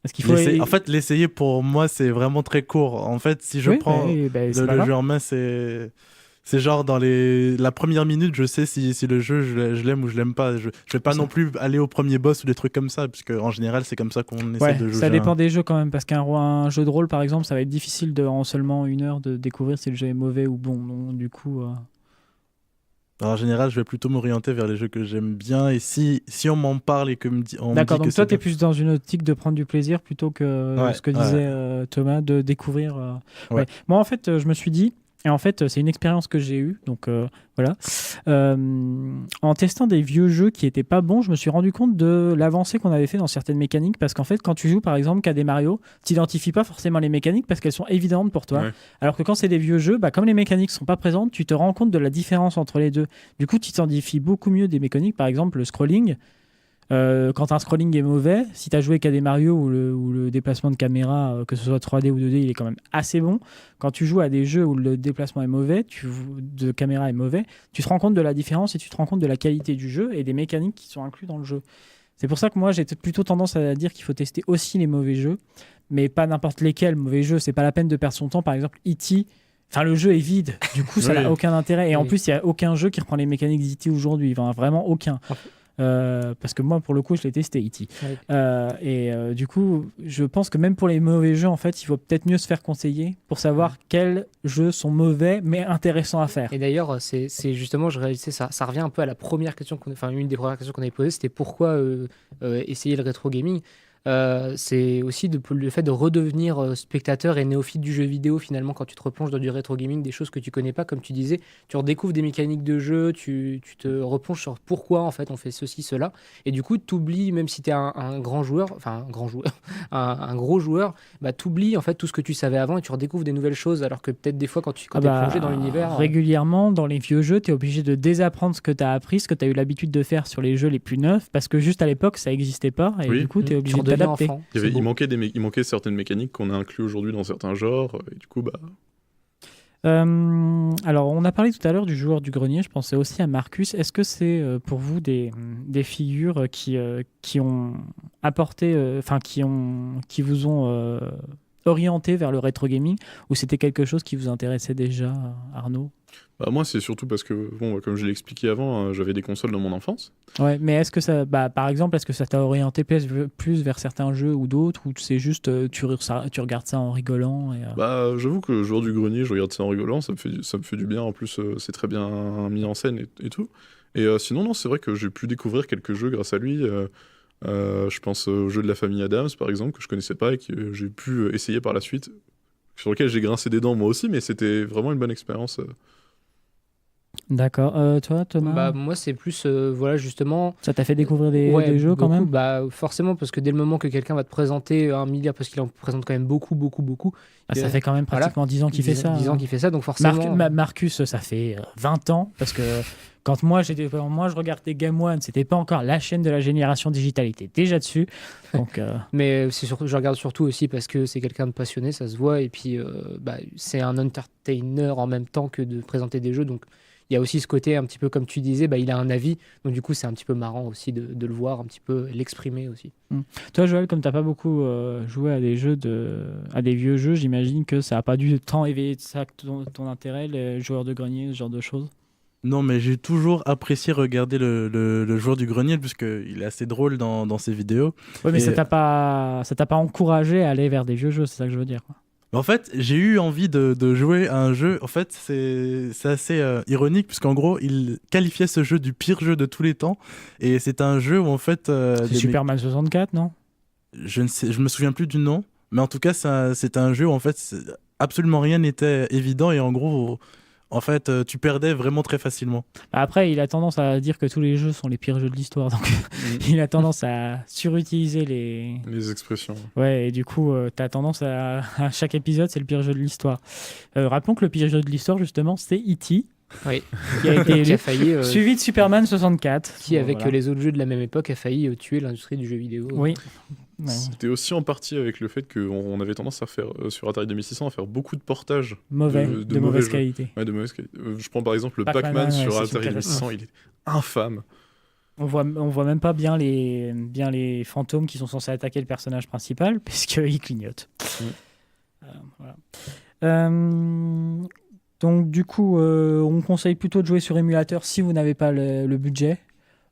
Parce qu'il faut. En fait, l'essayer pour moi, c'est vraiment très court. En fait, si je Oui, prends c'est pas le grave. jeu en main, c'est genre dans la première minute, je sais si le jeu, je l'aime ou je l'aime pas. Je vais pas non plus aller au premier boss ou des trucs comme ça, puisque en général, c'est comme ça qu'on essaie de jouer. Ça dépend des jeux quand même, parce qu'un jeu de rôle, par exemple, ça va être difficile en seulement 1 heure de découvrir si le jeu est mauvais ou bon. Donc, du coup. Alors, en général, je vais plutôt m'orienter vers les jeux que j'aime bien. Et si on m'en parle et que on me dit D'accord, que donc toi, c'est tu es bien. plus dans une optique de prendre du plaisir plutôt que ce que disait Thomas, de découvrir. Ouais. Moi, en fait, je me suis dit, et en fait, c'est une expérience que j'ai eue, donc voilà. En testant des vieux jeux qui étaient pas bons, je me suis rendu compte de l'avancée qu'on avait fait dans certaines mécaniques, parce qu'en fait, quand tu joues par exemple qu'à des Mario, tu n'identifies pas forcément les mécaniques parce qu'elles sont évidentes pour toi. Ouais. Alors Alors que quand c'est des vieux jeux, comme les mécaniques sont pas présentes, tu te rends compte de la différence entre les deux. Du coup, tu t'identifies beaucoup mieux des mécaniques, par exemple le scrolling. Quand un scrolling est mauvais, si tu as joué qu'à des Mario où le déplacement de caméra, que ce soit 3D ou 2D, il est quand même assez bon. Quand tu joues à des jeux où le déplacement est mauvais, de caméra est mauvais, tu te rends compte de la différence et tu te rends compte de la qualité du jeu et des mécaniques qui sont inclus dans le jeu. C'est pour ça que moi, j'ai plutôt tendance à dire qu'il faut tester aussi les mauvais jeux, mais pas n'importe lesquels mauvais jeux. C'est pas la peine de perdre son temps. Par exemple, E.T., enfin, le jeu est vide, du coup, ça Oui. n'a aucun intérêt. Et en Oui. plus, il n'y a aucun jeu qui reprend les mécaniques d'E.T. aujourd'hui. Enfin, vraiment aucun. Parce que moi, pour le coup, je l'ai testé, E.T. Ouais. Du coup, je pense que même pour les mauvais jeux, en fait, il faut peut-être mieux se faire conseiller pour savoir quels jeux sont mauvais mais intéressants à faire. Et d'ailleurs, c'est justement, je réalisais ça. Ça revient un peu à la première question une des premières questions qu'on avait posées, c'était pourquoi essayer le rétro gaming. C'est aussi le fait de redevenir spectateur et néophyte du jeu vidéo finalement quand tu te replonges dans du rétro gaming, des choses que tu connais pas, comme tu disais, tu redécouvres des mécaniques de jeu, tu te replonges sur pourquoi en fait on fait ceci, cela, et du coup t'oublies, même si t'es un grand joueur, enfin un grand joueur, un gros joueur, t'oublies en fait tout ce que tu savais avant et tu redécouvres des nouvelles choses, alors que peut-être des fois quand t'es plongé dans l'univers... Régulièrement, dans les vieux jeux, tu es obligé de désapprendre ce que tu as appris, ce que tu as eu l'habitude de faire sur les jeux les plus neufs, parce que juste à l'époque, ça n'existait pas, et Oui. du coup, tu es obligé de deviens t'adapter. enfant. Il manquait certaines mécaniques qu'on a inclus aujourd'hui dans certains genres. Et du coup, Alors, on a parlé tout à l'heure du joueur du grenier, je pensais aussi à Marcus. Est-ce que c'est pour vous des figures qui ont apporté, qui vous ont orienté vers le rétro gaming ou c'était quelque chose qui vous intéressait déjà, Arnaud? Bah, moi, c'est surtout parce que, bon, comme je l'ai expliqué avant, j'avais des consoles dans mon enfance. Ouais, mais est-ce que ça, par exemple, est-ce que ça t'a orienté plus vers certains jeux ou d'autres, ou c'est juste tu regardes ça en rigolant Bah, j'avoue que joueur du grenier, je regarde ça en rigolant, ça me fait du bien. En plus, c'est très bien mis en scène et tout. Et sinon, non, c'est vrai que j'ai pu découvrir quelques jeux grâce à lui. Je pense aux jeux de la famille Adams, par exemple, que je connaissais pas et que j'ai pu essayer par la suite, sur lequel j'ai grincé des dents moi aussi, mais c'était vraiment une bonne expérience. D'accord. Toi, Thomas, Bah, moi, c'est plus, voilà, justement. ça t'a fait découvrir des Ouais, jeux quand beaucoup. même? Bah, forcément, parce que dès le moment que quelqu'un va te présenter un milliard, parce qu'il en présente quand même beaucoup, Ah, ça euh, fait quand même voilà. pratiquement 10 ans qu'il fait ça. 10 ans hein. qu'il fait ça, donc forcément. Marcus, ça fait 20 ans, parce que quand moi je regardais Game One, c'était pas encore la chaîne de la génération digitale, il était déjà dessus. Donc, Mais c'est surtout, je regarde surtout aussi parce que c'est quelqu'un de passionné, ça se voit, et puis bah, c'est un entertainer en même temps que de présenter des jeux, donc il y a aussi ce côté un petit peu comme tu disais, bah, il a un avis, donc du coup c'est un petit peu marrant aussi de le voir, un petit peu l'exprimer aussi. toi, Joël, comme t'as pas beaucoup joué à à des vieux jeux, j'imagine que ça a pas dû tant éveiller ça ton intérêt, les joueurs de grenier, ce genre de choses. Non, mais j'ai toujours apprécié regarder le joueur du grenier, puisqu'il est assez drôle dans ses vidéos. Ouais, mais Et- ça t'a pas encouragé à aller vers des vieux jeux, c'est ça que je veux dire, quoi. En fait, j'ai eu envie de jouer à un jeu. En fait, c'est assez ironique, puisqu'en gros, il qualifiait ce jeu du pire jeu de tous les temps. Et c'est un jeu où, en fait, C'est Superman 64, non? je me souviens plus du nom, mais en tout cas, c'est un jeu où, en fait, absolument rien n'était évident. Et en gros, en fait, tu perdais vraiment très facilement. Après, il a tendance à dire que tous les jeux sont les pires jeux de l'histoire, donc il a tendance à surutiliser les... Les expressions. Ouais, et du coup, t'as tendance à chaque épisode, c'est le pire jeu de l'histoire. Rappelons que le pire jeu de l'histoire, justement, c'est E.T., Oui. qui a été Qui a élu, failli, suivi de Superman 64. qui avec Voilà. les autres jeux de la même époque a failli tuer l'industrie du jeu vidéo. Oui. Ouais. C'était aussi en partie avec le fait qu'on avait tendance à faire, sur Atari 2600, à faire beaucoup de portages. Mauvais, de de mauvais mauvaise jeux. qualité. Ouais, de mauvaise qualité. Je prends par exemple le Pac-Man, Pac-Man ouais, sur c'est une Atari catastrophe. 2600, il est infâme. On voit même pas bien les fantômes qui sont censés attaquer le personnage principal, puisqu'ils clignotent. Voilà. Donc du coup, on conseille plutôt de jouer sur émulateur si vous n'avez pas le budget.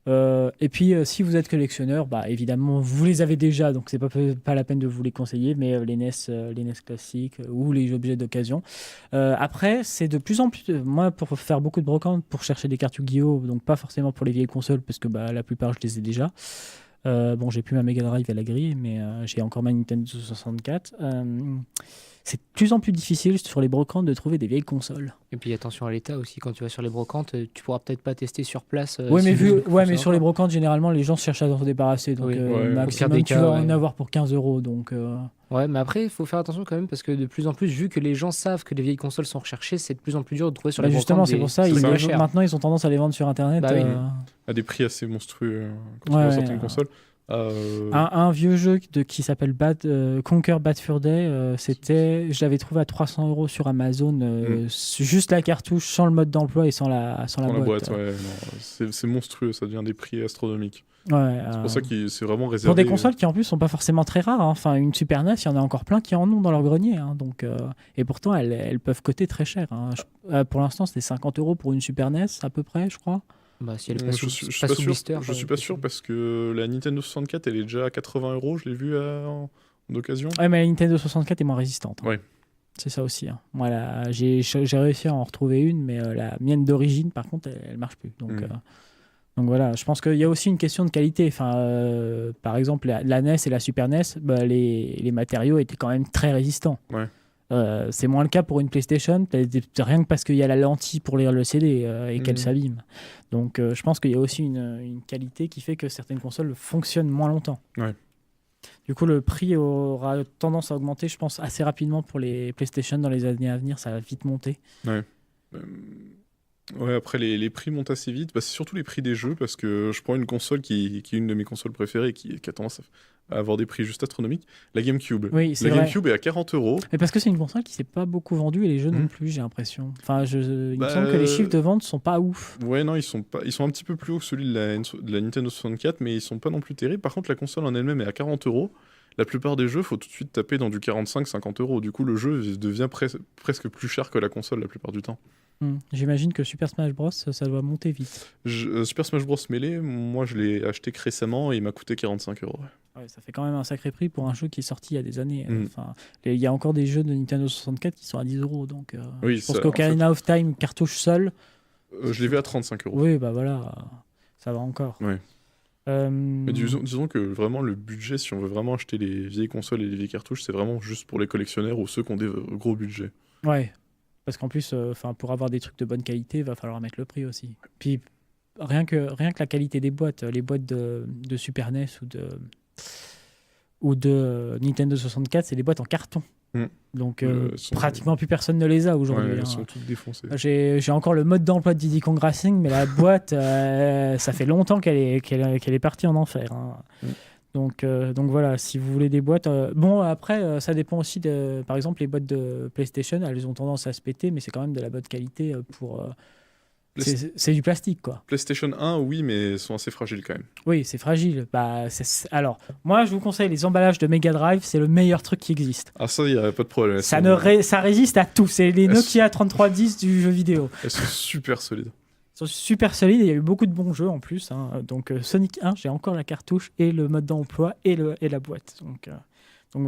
Et puis si vous êtes collectionneur, bah évidemment vous les avez déjà, donc c'est pas la peine de vous les conseiller, mais les NES classiques ou les objets d'occasion. Après, c'est de plus en plus, moi pour faire beaucoup de brocantes, pour chercher des cartes Yu-Gi-Oh, donc pas forcément pour les vieilles consoles parce que bah la plupart je les ai déjà. Bon, j'ai plus ma Mega Drive à la grille, mais j'ai encore ma Nintendo 64. C'est de plus en plus difficile sur les brocantes de trouver des vieilles consoles. Et puis attention à l'état aussi, quand tu vas sur les brocantes, tu pourras peut-être pas tester sur place. Ouais, mais, si le jeu mais sur les fonctionne brocantes, généralement, les gens cherchent à s'en débarrasser. Donc, Oui. Ouais, au maximum, pire des tu cas, vas en ouais. avoir pour 15 €. Donc, pas. Ouais, mais après, il faut faire attention quand même parce que de plus en plus, vu que les gens savent que les vieilles consoles sont recherchées, c'est de plus en plus dur de trouver sur bah, les justement, brocantes c'est des pour ça. trucs pas chers. Maintenant, ils ont tendance à les vendre sur Internet. Bah oui. À des prix assez monstrueux quand Ouais, on ouais, sort une ouais. console. Un vieux jeu qui s'appelle Conquer Bad Fur Day, je l'avais trouvé à 300 € sur Amazon, juste la cartouche, sans le mode d'emploi et sans la Dans la boîte. boîte, ouais, non, c'est monstrueux, ça devient des prix astronomiques. Ouais, C'est pour ça que c'est vraiment réservé. pour des consoles qui en plus sont pas forcément très rares, hein. Enfin, une Super NES, il y en a encore plein qui en ont dans leur grenier, hein. Donc, et pourtant elles peuvent coûter très cher, hein. Pour l'instant, c'était 50 € pour une Super NES à peu près, je crois. Bah, si elle est pas Je sous, suis pas pas sous sûr, blister, je suis pas sûr parce que la Nintendo 64 elle est déjà à 80 €, je l'ai vu d'occasion. Ouais, mais la Nintendo 64 est moins résistante, hein. Ouais. C'est ça aussi, hein. Moi, j'ai réussi à en retrouver une, mais la mienne d'origine, par contre, elle marche plus. Donc voilà, je pense qu'il y a aussi une question de qualité. Enfin, par exemple, la NES et la Super NES, bah, les matériaux étaient quand même très résistants. Ouais. C'est moins le cas pour une PlayStation, rien que parce qu'il y a la lentille pour lire le CD et qu'elle s'abîme. Donc je pense qu'il y a aussi une qualité qui fait que certaines consoles fonctionnent moins longtemps. Ouais. Du coup, le prix aura tendance à augmenter, je pense, assez rapidement pour les PlayStation dans les années à venir. Ça va vite monter. Ouais, après les prix montent assez vite. Bah, c'est surtout les prix des jeux parce que je prends une console qui est une de mes consoles préférées qui a tendance à avoir des prix juste astronomiques. La GameCube. Oui, c'est La vrai. GameCube est à 40 €. Mais parce que c'est une console qui s'est pas beaucoup vendue et les jeux non plus, j'ai l'impression. Enfin, il me Bah, semble que les chiffres de vente sont pas ouf. Ouais, non, ils sont un petit peu plus hauts que celui de la Nintendo 64, mais ils sont pas non plus terribles. Par contre, la console en elle-même est à 40 €. la plupart des jeux, faut tout de suite taper dans du 45-50 euros. Du coup, le jeu devient presque plus cher que la console la plupart du temps. J'imagine que Super Smash Bros, ça doit monter vite. Super Smash Bros Melee, moi je l'ai acheté que récemment et il m'a coûté 45 euros. Ouais, ça fait quand même un sacré prix pour un jeu qui est sorti il y a des années. Mm. Enfin, il y a encore des jeux de Nintendo 64 qui sont à 10 euros. Donc, Oui, je pense ça, qu'Ocarina of Time, cartouche seule, je l'ai vu à 35 euros. oui, bah voilà, ça va encore. Ouais. Euh, Mais disons que vraiment le budget, si on veut vraiment acheter les vieilles consoles et les vieilles cartouches, c'est vraiment juste pour les collectionneurs ou ceux qui ont des gros budgets. Ouais, parce qu'en plus, pour avoir des trucs de bonne qualité, il va falloir mettre le prix aussi. Puis, rien que la qualité des boîtes, les boîtes de Super NES ou de Nintendo 64, c'est des boîtes en carton. Mm. Donc, Sont- pratiquement plus personne ne les a aujourd'hui. Ouais, hein. elles sont toutes défoncées. J'ai encore le mode d'emploi de Diddy Kong Racing, mais la boîte, ça fait longtemps qu'elle est partie en enfer. Hein. Mm. Donc voilà, si vous voulez des boîtes. Bon, après, ça dépend aussi de. Par exemple, les boîtes de PlayStation, elles ont tendance à se péter, mais c'est quand même de la bonne qualité pour. C'est du plastique, quoi. PlayStation 1, oui, mais elles sont assez fragiles quand même. Oui, c'est fragile. Alors, moi, je vous conseille les emballages de Mega Drive, c'est le meilleur truc qui existe. Ah, ça, il n'y a pas de problème. Ça résiste à tout. C'est les Nokia 3310 du jeu vidéo. Elles sont super solides. Ils sont super solides et il y a eu beaucoup de bons jeux en plus. Hein. Donc, Sonic 1, j'ai encore la cartouche et le mode d'emploi et la boîte. Donc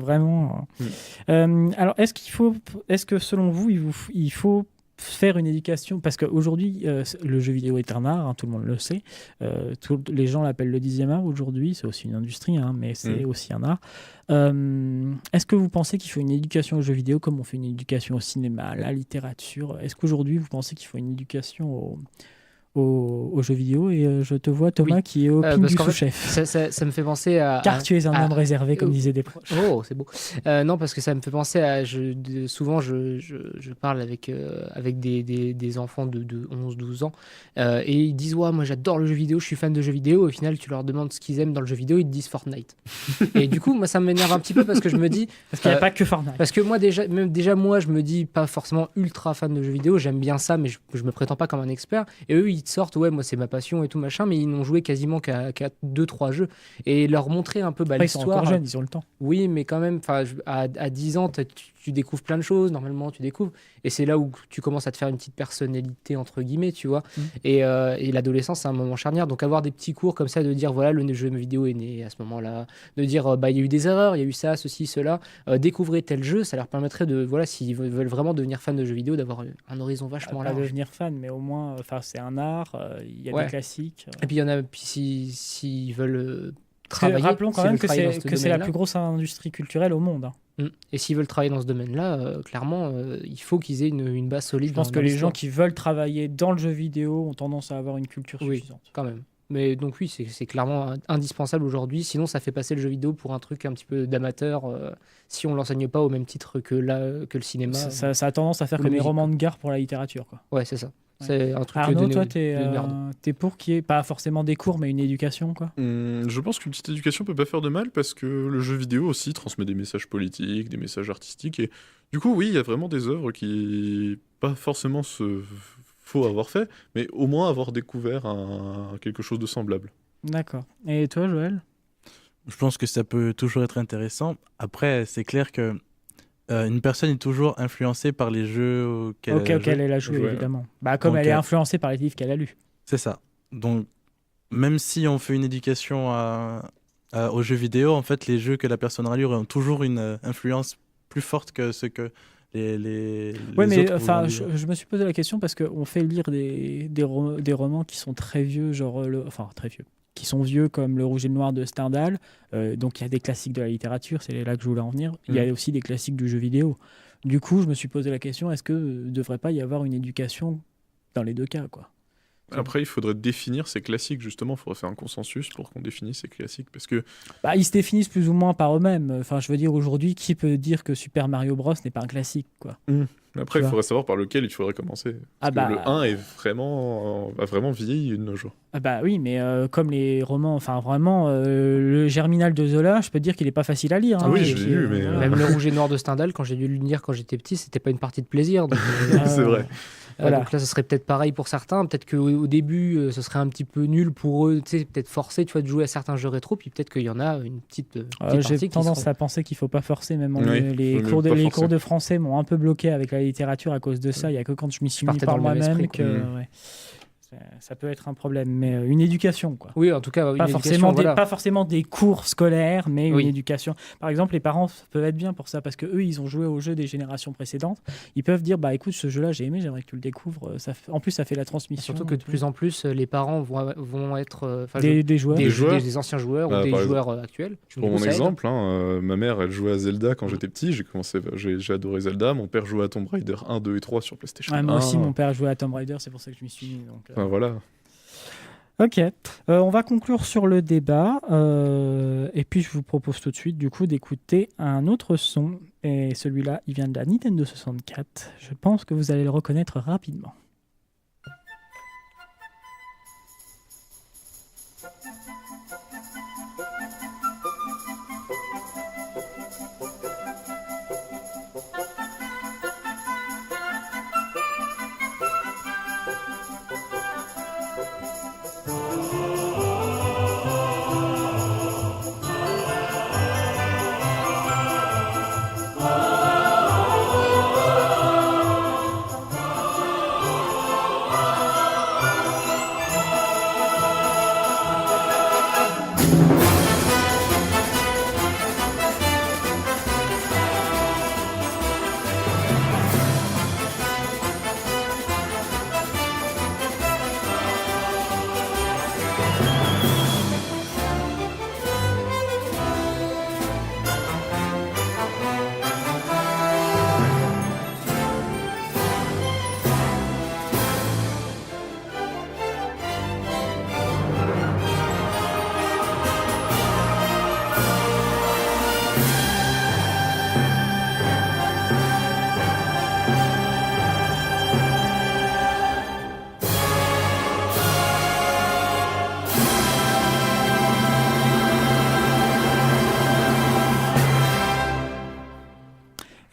vraiment. Alors, est-ce que selon vous, il faut faire une éducation, parce qu'aujourd'hui, le jeu vidéo est un art, hein, tout le monde le sait. Les gens l'appellent le 10e art aujourd'hui, c'est aussi une industrie, hein, mais c'est aussi un art. Est-ce que vous pensez qu'il faut une éducation au jeu vidéo comme on fait une éducation au cinéma, à la littérature? Est-ce qu'aujourd'hui, vous pensez qu'il faut une éducation aux jeux vidéo? Et je te vois, Thomas, Oui. qui est au pin du parce qu'en fait, sous-chef. ça me fait penser à... Car tu es un homme réservé, comme disaient des proches. Oh, c'est beau. Non, parce que ça me fait penser à... souvent, je parle avec des enfants de 11-12 ans et ils disent « Ouais, moi j'adore le jeu vidéo, je suis fan de jeux vidéo. » Au final, tu leur demandes ce qu'ils aiment dans le jeu vidéo, ils te disent Fortnite. Et du coup, moi, ça m'énerve un petit peu parce que je me dis... Parce qu'il n'y a pas que Fortnite. Parce que moi, déjà, moi, je me dis pas forcément ultra fan de jeux vidéo. J'aime bien ça, mais je me prétends pas comme un expert. Et eux, ils te sortent, ouais, moi, c'est ma passion et tout machin, mais ils n'ont joué quasiment qu'à 2-3 jeux. Et leur montrer un peu Après, ils sont l'histoire. encore jeunes, ils ont le temps. Oui, mais quand même, à 10 ans, tu découvres plein de choses. Normalement, tu découvres. Et c'est là où tu commences à te faire une petite personnalité, entre guillemets, tu vois. Et l'adolescence, c'est un moment charnière. Donc, avoir des petits cours comme ça, de dire, voilà, le jeu vidéo est né à ce moment-là. De dire, il y a eu des erreurs, il y a eu ça, ceci, cela. Découvrez tel jeu, ça leur permettrait de, voilà, s'ils veulent vraiment devenir fans de jeux vidéo, d'avoir un horizon vachement Pas large. devenir fan, mais au moins, c'est un art, il y a des classiques. Et puis, il y en a, puis s'ils veulent travailler. Rappelons quand même que c'est la domaine-là. plus grosse industrie culturelle au monde. Hein. Et s'ils veulent travailler dans ce domaine-là, clairement, il faut qu'ils aient une base solide. Je pense que les gens qui veulent travailler dans le jeu vidéo ont tendance à avoir une culture suffisante. Oui, quand même. Mais donc oui, c'est clairement indispensable aujourd'hui. Sinon, ça fait passer le jeu vidéo pour un truc un petit peu d'amateur si on l'enseigne pas au même titre que le cinéma. Ça a tendance à faire comme les romans de gare pour la littérature, quoi. Ouais, c'est ça. C'est un truc Arnaud, de toi, t'es pour qu'il n'y ait pas forcément des cours, mais une éducation, quoi. Je pense qu'une petite éducation peut pas faire de mal parce que le jeu vidéo aussi transmet des messages politiques, des messages artistiques. Et du coup, oui, il y a vraiment des œuvres qui, pas forcément faut avoir fait, mais au moins avoir découvert quelque chose de semblable. D'accord. Et toi, Joël? Je pense que ça peut toujours être intéressant. Après, c'est clair que une personne est toujours influencée par les jeux auxquels elle a joué, évidemment. Comme elle est influencée par les livres qu'elle a lus. C'est ça. Donc, même si on fait une éducation aux jeux vidéo, en fait, les jeux que la personne a lus ont toujours une influence plus forte que ce que les mais autres je me suis posé la question parce qu'on fait lire des romans qui sont très vieux, très vieux, qui sont vieux comme Le Rouge et le Noir de Stendhal. Donc il y a des classiques de la littérature, c'est là que je voulais en venir. Il y a aussi des classiques du jeu vidéo. Du coup, je me suis posé la question, est-ce que ne devrait pas y avoir une éducation dans les deux cas, quoi? Après, il faudrait définir ces classiques, justement. Il faudrait faire un consensus pour qu'on définisse ces classiques. Parce que... ils se définissent plus ou moins par eux-mêmes. Enfin, je veux dire, aujourd'hui, qui peut dire que Super Mario Bros n'est pas un classique, quoi? Après, il faudrait savoir par lequel il faudrait commencer. Parce que le 1 a vraiment vieilli de nos jours. Oui, mais comme les romans, le Germinal de Zola, je peux te dire qu'il n'est pas facile à lire. Hein, oui, je l'ai lu, mais... Même Le Rouge et Noir de Stendhal, quand j'ai dû le lire quand j'étais petit, c'était pas une partie de plaisir. Donc, c'est vrai. Voilà. Donc là, ça serait peut-être pareil pour certains. Peut-être qu'au début, ce serait un petit peu nul pour eux, tu sais, peut-être forcé, tu vois, de jouer à certains jeux rétro. Puis peut-être qu'il y en a une petite J'ai partie qui tendance seront- à penser qu'il faut pas forcer, même Oui, les faut cours même pas les forcer. cours de français m'ont un peu bloqué avec la littérature à cause de ça. Il y a que quand je m'y suis mis partais par dans le même moi-même esprit, que quoi. ouais, ça peut être un problème. Mais une éducation, quoi. Oui, en tout cas, une Pas éducation, forcément, voilà. pas forcément des cours scolaires, mais Oui. une éducation. Par exemple, les parents peuvent être bien pour ça parce que eux, ils ont joué aux jeux des générations précédentes. Ils peuvent dire, bah écoute, ce jeu-là, j'ai aimé, j'aimerais que tu le découvres. En plus, ça fait la transmission. Surtout que de plus en plus, les parents vont être enfin, des joueurs. Des joueurs. des anciens joueurs Bah, ou des par joueurs actuels. Pour Du coup, mon ça aide. exemple, ma mère, elle jouait à Zelda quand j'étais petit. J'ai adoré Zelda. Mon père jouait à Tomb Raider 1, 2 et 3 sur PlayStation Ouais, moi 1. aussi, mon père jouait à Tomb Raider, c'est pour ça que je m'y suis mis. Donc, Enfin, voilà. Ok, on va conclure sur le débat et puis je vous propose tout de suite du coup d'écouter un autre son et celui-là il vient de la Nintendo 64. Je pense que vous allez le reconnaître rapidement.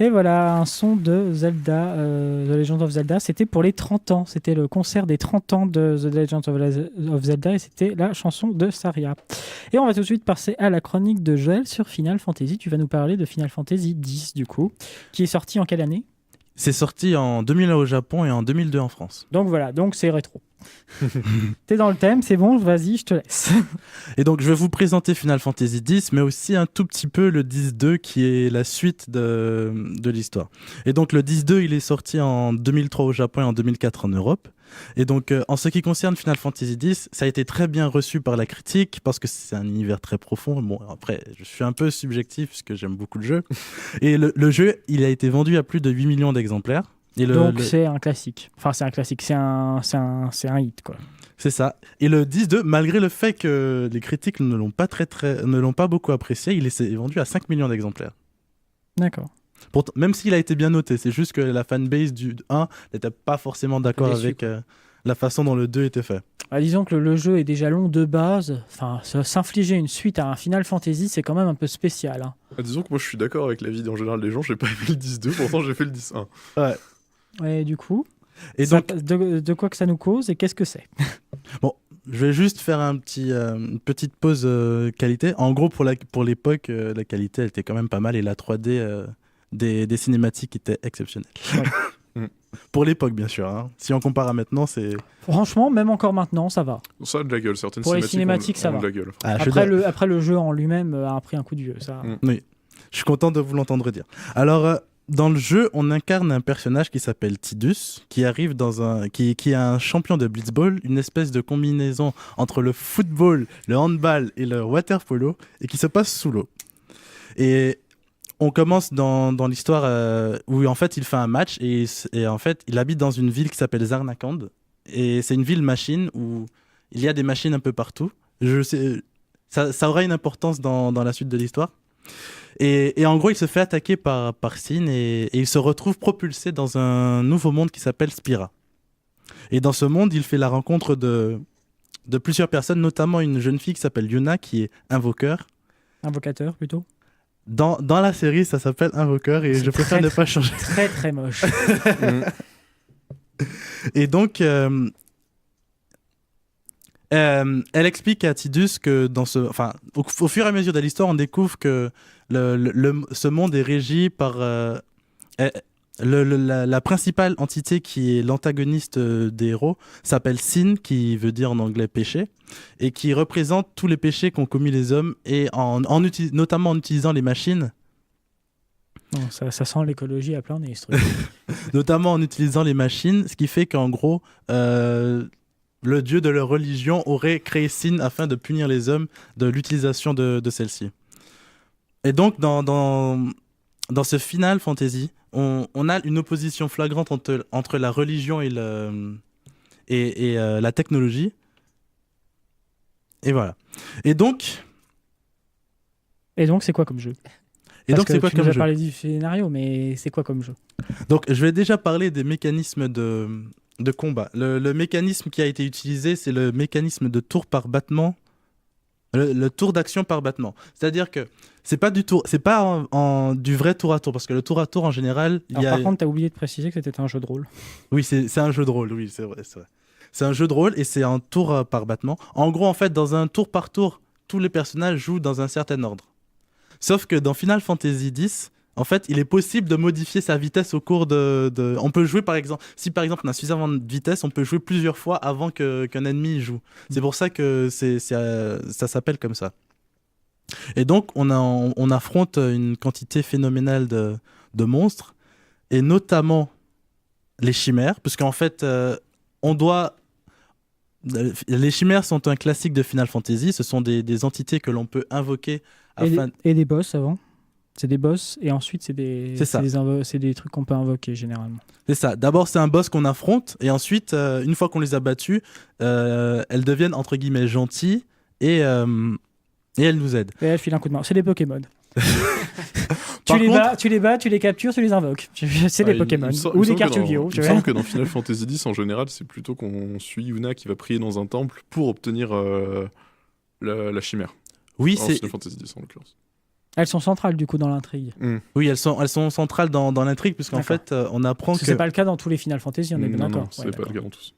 Et voilà, un son de Zelda, The Legend of Zelda. C'était pour les 30 ans. C'était le concert des 30 ans de The Legend of Zelda et c'était la chanson de Saria. Et on va tout de suite passer à la chronique de Joël sur Final Fantasy. Tu vas nous parler de Final Fantasy X, du coup, qui est sorti en quelle année ? C'est sorti en 2001 au Japon et en 2002 en France. Donc voilà, donc c'est rétro. T'es dans le thème, c'est bon, vas-y, je te laisse. Et donc, je vais vous présenter Final Fantasy X, mais aussi un tout petit peu le 10-2 qui est la suite de l'histoire. Et donc, le 10-2, il est sorti en 2003 au Japon et en 2004 en Europe. Et donc, en ce qui concerne Final Fantasy X, ça a été très bien reçu par la critique parce que c'est un univers très profond. Bon, après, je suis un peu subjectif parce que j'aime beaucoup le jeu. Et le jeu, il a été vendu à plus de 8 millions d'exemplaires. Et donc, c'est un classique. Enfin, c'est un classique, c'est un hit, quoi. C'est ça. Et le 10-2, malgré le fait que les critiques ne l'ont pas beaucoup apprécié, il est vendu à 5 millions d'exemplaires. D'accord. Même s'il a été bien noté, c'est juste que la fanbase du 1 n'était pas forcément d'accord avec la façon dont le 2 était fait. Bah, disons que le jeu est déjà long de base. Enfin, s'infliger une suite à un Final Fantasy, c'est quand même un peu spécial. Hein. Disons que moi je suis d'accord avec l'avis en général des gens, j'ai pas aimé le 10-2, pourtant j'ai fait le 10-1. Ouais. Et du coup, et ça, donc, de quoi que ça nous cause et qu'est-ce que c'est ? Bon, je vais juste faire une petite pause qualité. En gros, pour l'époque, la qualité elle était quand même pas mal et la 3D des cinématiques était exceptionnelle. Ouais. Pour l'époque, bien sûr. Hein. Si on compare à maintenant, c'est... Franchement, même encore maintenant, ça va. Ça a de la gueule, certaines Pour les cinématiques cinématiques, ça ont va. de la gueule. Ah, Après, le jeu en lui-même a pris un coup de vieux. Ça. Oui, je suis content de vous l'entendre dire. Alors, dans le jeu, on incarne un personnage qui s'appelle Tidus, qui arrive qui est un champion de blitzball, une espèce de combinaison entre le football, le handball et le water polo, et qui se passe sous l'eau. Et on commence dans l'histoire où en fait il fait un match et en fait il habite dans une ville qui s'appelle Zarnakand, et c'est une ville machine où il y a des machines un peu partout. Ça aura une importance dans la suite de l'histoire. Et en gros, il se fait attaquer par Sin et il se retrouve propulsé dans un nouveau monde qui s'appelle Spira. Et dans ce monde, il fait la rencontre de plusieurs personnes, notamment une jeune fille qui s'appelle Yuna, qui est invocateur. Invocateur, plutôt. Dans la série, ça s'appelle invocateur et je préfère ne pas changer. Très, très moche. Et donc, elle explique à Tidus que au fur et à mesure de l'histoire, on découvre que ce monde est régi par la principale entité qui est l'antagoniste des héros s'appelle Sin, qui veut dire en anglais péché, et qui représente tous les péchés qu'ont commis les hommes, et notamment en utilisant les machines. Non, ça sent l'écologie à plein nez, ce truc. Notamment en utilisant les machines, ce qui fait qu'en gros, le dieu de leur religion aurait créé Sin afin de punir les hommes de l'utilisation de celle-ci. Et donc, dans ce Final Fantasy, on a une opposition flagrante entre la religion et la technologie. Et voilà. Et donc, c'est quoi comme jeu? Parce que tu nous as parlé du scénario, mais c'est quoi comme jeu? Donc, je vais déjà parler des mécanismes de combat. Le mécanisme qui a été utilisé, c'est le mécanisme de tour par battement. Le tour d'action par battement. C'est-à-dire que c'est pas du vrai tour à tour, parce que le tour à tour en général. Par contre, tu as oublié de préciser que c'était un jeu de rôle. Oui, c'est un jeu de rôle, oui, c'est vrai. C'est un jeu de rôle et c'est un tour par battement. En gros, en fait, dans un tour par tour, tous les personnages jouent dans un certain ordre. Sauf que dans Final Fantasy X, en fait, il est possible de modifier sa vitesse au cours On peut jouer, par exemple, si par exemple on a suffisamment de vitesse, on peut jouer plusieurs fois avant qu'un ennemi joue. C'est pour ça que ça s'appelle comme ça. Et donc, on affronte une quantité phénoménale de monstres, et notamment les chimères, puisqu'en fait, les chimères sont un classique de Final Fantasy. Ce sont des entités que l'on peut invoquer et des boss avant. C'est des boss et ensuite c'est des trucs qu'on peut invoquer généralement. C'est ça. D'abord c'est un boss qu'on affronte et ensuite une fois qu'on les a battus, elles deviennent entre guillemets gentilles et elles nous aident. Et elles filent un coup de main. C'est des Pokémon. Tu les bats, tu les captures, tu les invoques. C'est des Pokémon. Ou des cartes Yu-Gi-Oh! Il me semble que dans Final Fantasy X, en général, c'est plutôt qu'on suit Yuna qui va prier dans un temple pour obtenir la chimère. Oui, c'est Final Fantasy X en l'occurrence. Elles sont centrales du coup dans l'intrigue. Oui, elles sont centrales dans l'intrigue, puisqu'en fait, on apprend que... C'est pas le cas dans tous les Final Fantasy, on est bien d'accord. Non, c'est pas le cas dans tous.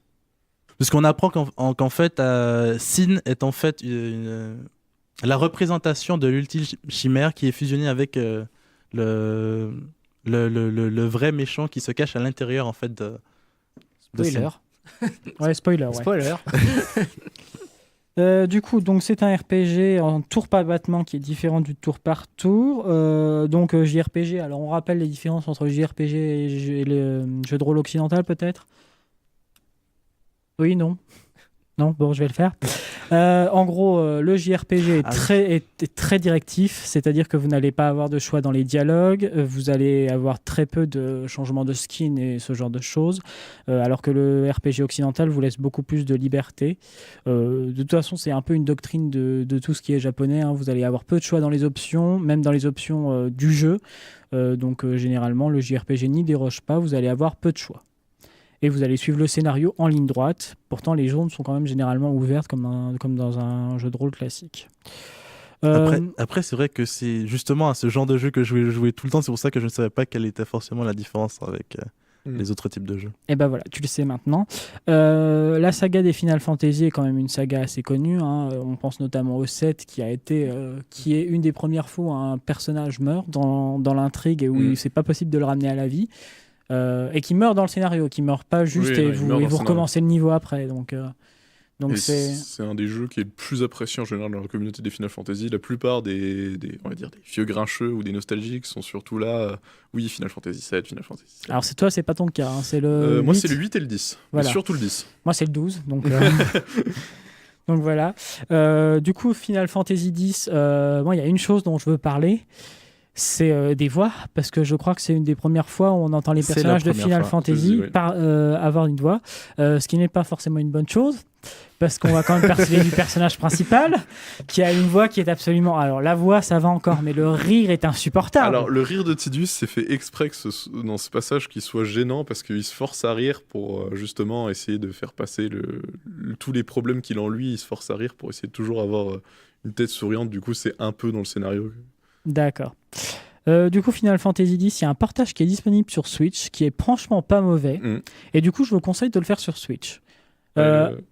Puisqu'on apprend qu'en fait, Sin est en fait la représentation de l'ultime chimère qui est fusionnée avec le vrai méchant qui se cache à l'intérieur en fait de Spoiler. Ouais, spoiler. Ouais. Spoiler. Du coup, donc c'est un RPG en tour par battement qui est différent du tour par tour. Donc JRPG, alors on rappelle les différences entre JRPG et le jeu de rôle occidental peut-être? Oui, non? Non, bon, je vais le faire. En gros, le JRPG est très directif, c'est-à-dire que vous n'allez pas avoir de choix dans les dialogues, vous allez avoir très peu de changements de skin et ce genre de choses, alors que le RPG occidental vous laisse beaucoup plus de liberté. De toute façon, c'est un peu une doctrine de tout ce qui est japonais, hein. Vous allez avoir peu de choix dans les options, même dans les options du jeu. Donc généralement, le JRPG n'y déroge pas, vous allez avoir peu de choix. Et vous allez suivre le scénario en ligne droite. Pourtant, les zones sont quand même généralement ouvertes comme dans un jeu de rôle classique. Après, c'est vrai que c'est justement à ce genre de jeu que je jouais tout le temps. C'est pour ça que je ne savais pas quelle était forcément la différence avec les autres types de jeux. Et ben voilà, tu le sais maintenant. La saga des Final Fantasy est quand même une saga assez connue, hein. On pense notamment au 7 qui est une des premières fois où un personnage meurt dans l'intrigue et où c'est pas possible de le ramener à la vie. Et qui meurt dans le scénario, qui meurt pas juste et vous recommencez le niveau après. Donc c'est un des jeux qui est le plus apprécié en général dans la communauté des Final Fantasy. La plupart des vieux grincheux ou des nostalgiques sont surtout là. Oui, Final Fantasy 7, Final Fantasy 7. Alors c'est pas ton cas, hein, c'est le moi c'est le 8 et le 10, voilà. Mais surtout le 10. Moi c'est le 12, donc donc voilà. Du coup, Final Fantasy X, moi il y a une chose dont je veux parler. C'est des voix, parce que je crois que c'est une des premières fois où on entend les personnages de Final Fantasy avoir une voix, ce qui n'est pas forcément une bonne chose, parce qu'on va quand même percevoir du personnage principal, qui a une voix qui est absolument... Alors la voix, ça va encore, mais le rire est insupportable. Alors le rire de Tidus, c'est fait exprès dans ce passage qu'il soit gênant, parce qu'il se force à rire pour justement essayer de faire passer tous les problèmes qu'il a en lui, il se force à rire pour essayer de toujours avoir une tête souriante, du coup c'est un peu dans le scénario. D'accord. Du coup, Final Fantasy X, il y a un partage qui est disponible sur Switch, qui est franchement pas mauvais. Et du coup, je vous conseille de le faire sur Switch.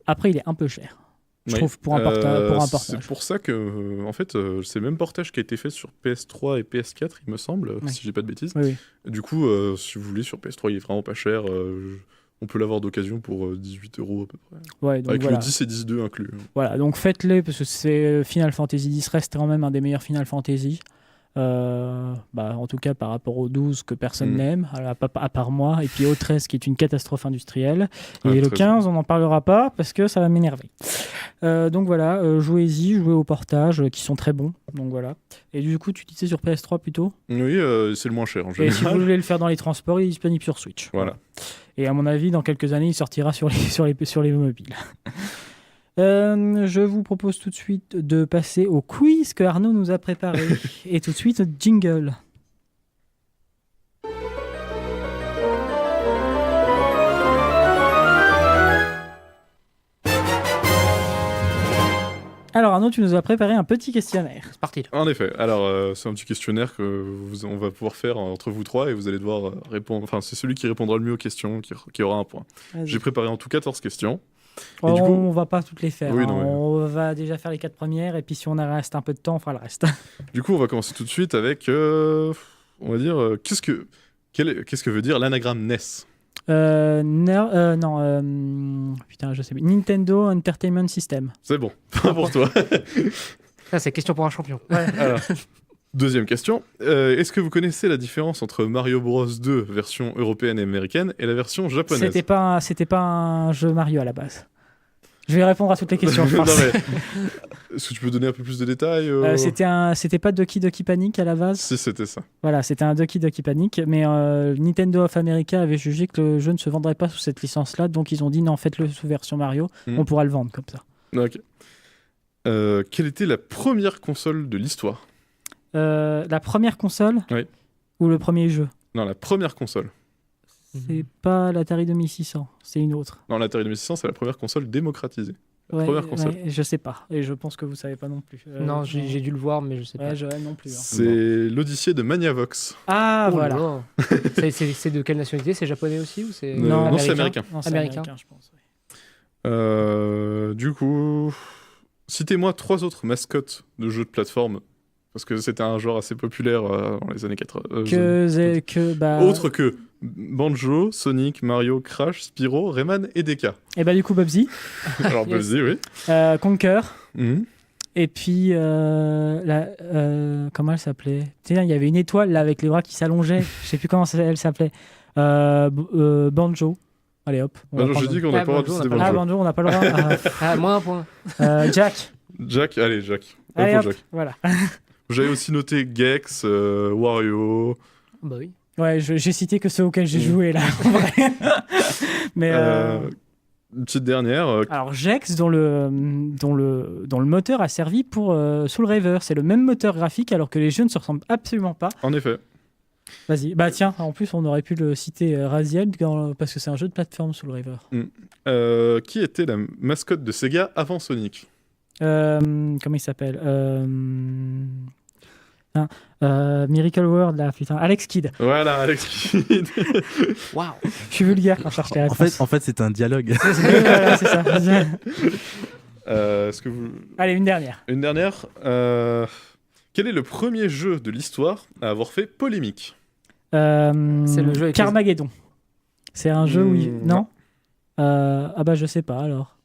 Après, il est un peu cher, je trouve, pour un portage. C'est pour ça que, en fait, c'est le même portage qui a été fait sur PS3 et PS4, il me semble, si j'ai pas de bêtises. Oui. Du coup, si vous voulez, sur PS3, il est vraiment pas cher. On peut l'avoir d'occasion pour 18 € à peu près. Ouais, donc Avec voilà. le 10 et 10-2 inclus. Voilà, donc faites-les parce que c'est Final Fantasy X reste quand même un des meilleurs Final Fantasy. En tout cas par rapport au 12 que personne n'aime, à part moi, et puis au 13 qui est une catastrophe industrielle. Et le 15, on n'en parlera pas parce que ça va m'énerver. Donc voilà, jouez-y, jouez au portage qui sont très bons. Donc voilà. Et du coup, tu disais sur PS3 plutôt ? Oui, c'est le moins cher en Et général. si vous voulez le faire dans les transports, il est disponible sur Switch. Voilà. Et à mon avis, dans quelques années, il sortira sur les mobiles. Je vous propose tout de suite de passer au quiz que Arnaud nous a préparé. Et tout de suite, jingle. Alors Arnaud, tu nous as préparé un petit questionnaire. C'est parti. En effet. Alors, c'est un petit questionnaire on va pouvoir faire entre vous trois et vous allez devoir répondre. Enfin, c'est celui qui répondra le mieux aux questions qui aura un point. Vas-y. J'ai préparé en tout 14 questions. Oh, du coup... On va pas toutes les faire. Oui, hein. non, On va déjà faire les 4 premières et puis si on a reste un peu de temps, on fera le reste. Du coup, on va commencer tout de suite avec, on va dire, qu'est-ce que veut dire l'anagramme NES ? Putain, je sais plus. Nintendo Entertainment System. C'est bon, pas pour toi. Ça, c'est question pour un champion. Ouais. Alors, deuxième question. Est-ce que vous connaissez la différence entre Mario Bros 2 version européenne et américaine et la version japonaise ? C'était pas un jeu Mario à la base. Je vais répondre à toutes les questions, je pense. Non, mais, est-ce que tu peux donner un peu plus de détails C'était pas Doki Doki Panic à la base. Si, c'était ça. Voilà, c'était un Doki Doki Panic, mais Nintendo of America avait jugé que le jeu ne se vendrait pas sous cette licence-là, donc ils ont dit non, faites-le sous version Mario, on pourra le vendre comme ça. Ok. Quelle était la première console de l'histoire ? La première console ? Oui. Ou le premier jeu ? Non, la première console. C'est pas l'Atari 2600, c'est une autre. Non, l'Atari 2600, c'est la première console démocratisée. Première console. Ouais, je sais pas, et je pense que vous savez pas non plus. Non, j'ai dû le voir, mais je sais pas. Ouais, Joël non plus. Hein. C'est l'Odyssée de Magnavox. Ah, Oh là voilà. là. C'est de quelle nationalité ? C'est japonais aussi ou c'est Non, c'est américain. Non, c'est Américain. je pense. Ouais. Du coup, citez-moi 3 autres mascottes de jeux de plateforme, parce que c'était un genre assez populaire dans les années 80. Autre que Banjo, Sonic, Mario, Crash, Spyro, Rayman et Deka. Et bah du coup Bubsy. Alors Bubsy, oui. Conker. Mhm. Et puis, comment elle s'appelait ? Tiens, il y avait une étoile là avec les bras qui s'allongeaient. Je sais plus comment elle s'appelait. Banjo. Allez hop. Banjo, j'ai dit qu'on n'a pas le droit de citer Banjo. Ah, Banjo, on n'a pas le droit. moins un point. Jack. Jack, allez, Jack. Allez, Pour hop, Jack. voilà. J'avais aussi noté Gex, Wario. Bah oui. Ouais, j'ai cité que ceux auxquels j'ai joué là, en vrai. Mais une petite dernière. Alors Gex, dont le moteur a servi pour Soul River. C'est le même moteur graphique alors que les jeux ne se ressemblent absolument pas. En effet. Vas-y. Bah tiens, en plus on aurait pu le citer Raziel parce que c'est un jeu de plateforme Soul River. Qui était la mascotte de Sega avant Sonic ? Comment il s'appelle Miracle World là, putain. Alex Kidd. Voilà, Alex Kidd. Waouh. Je suis vulgaire quand je cherche les réponses. En fait, c'est un dialogue. Voilà, c'est ça. Est-ce que vous... Allez, une dernière. Une dernière. Quel est le premier jeu de l'histoire à avoir fait polémique ? C'est le jeu avec Carmageddon. C'est un jeu où non. Ah bah je sais pas alors.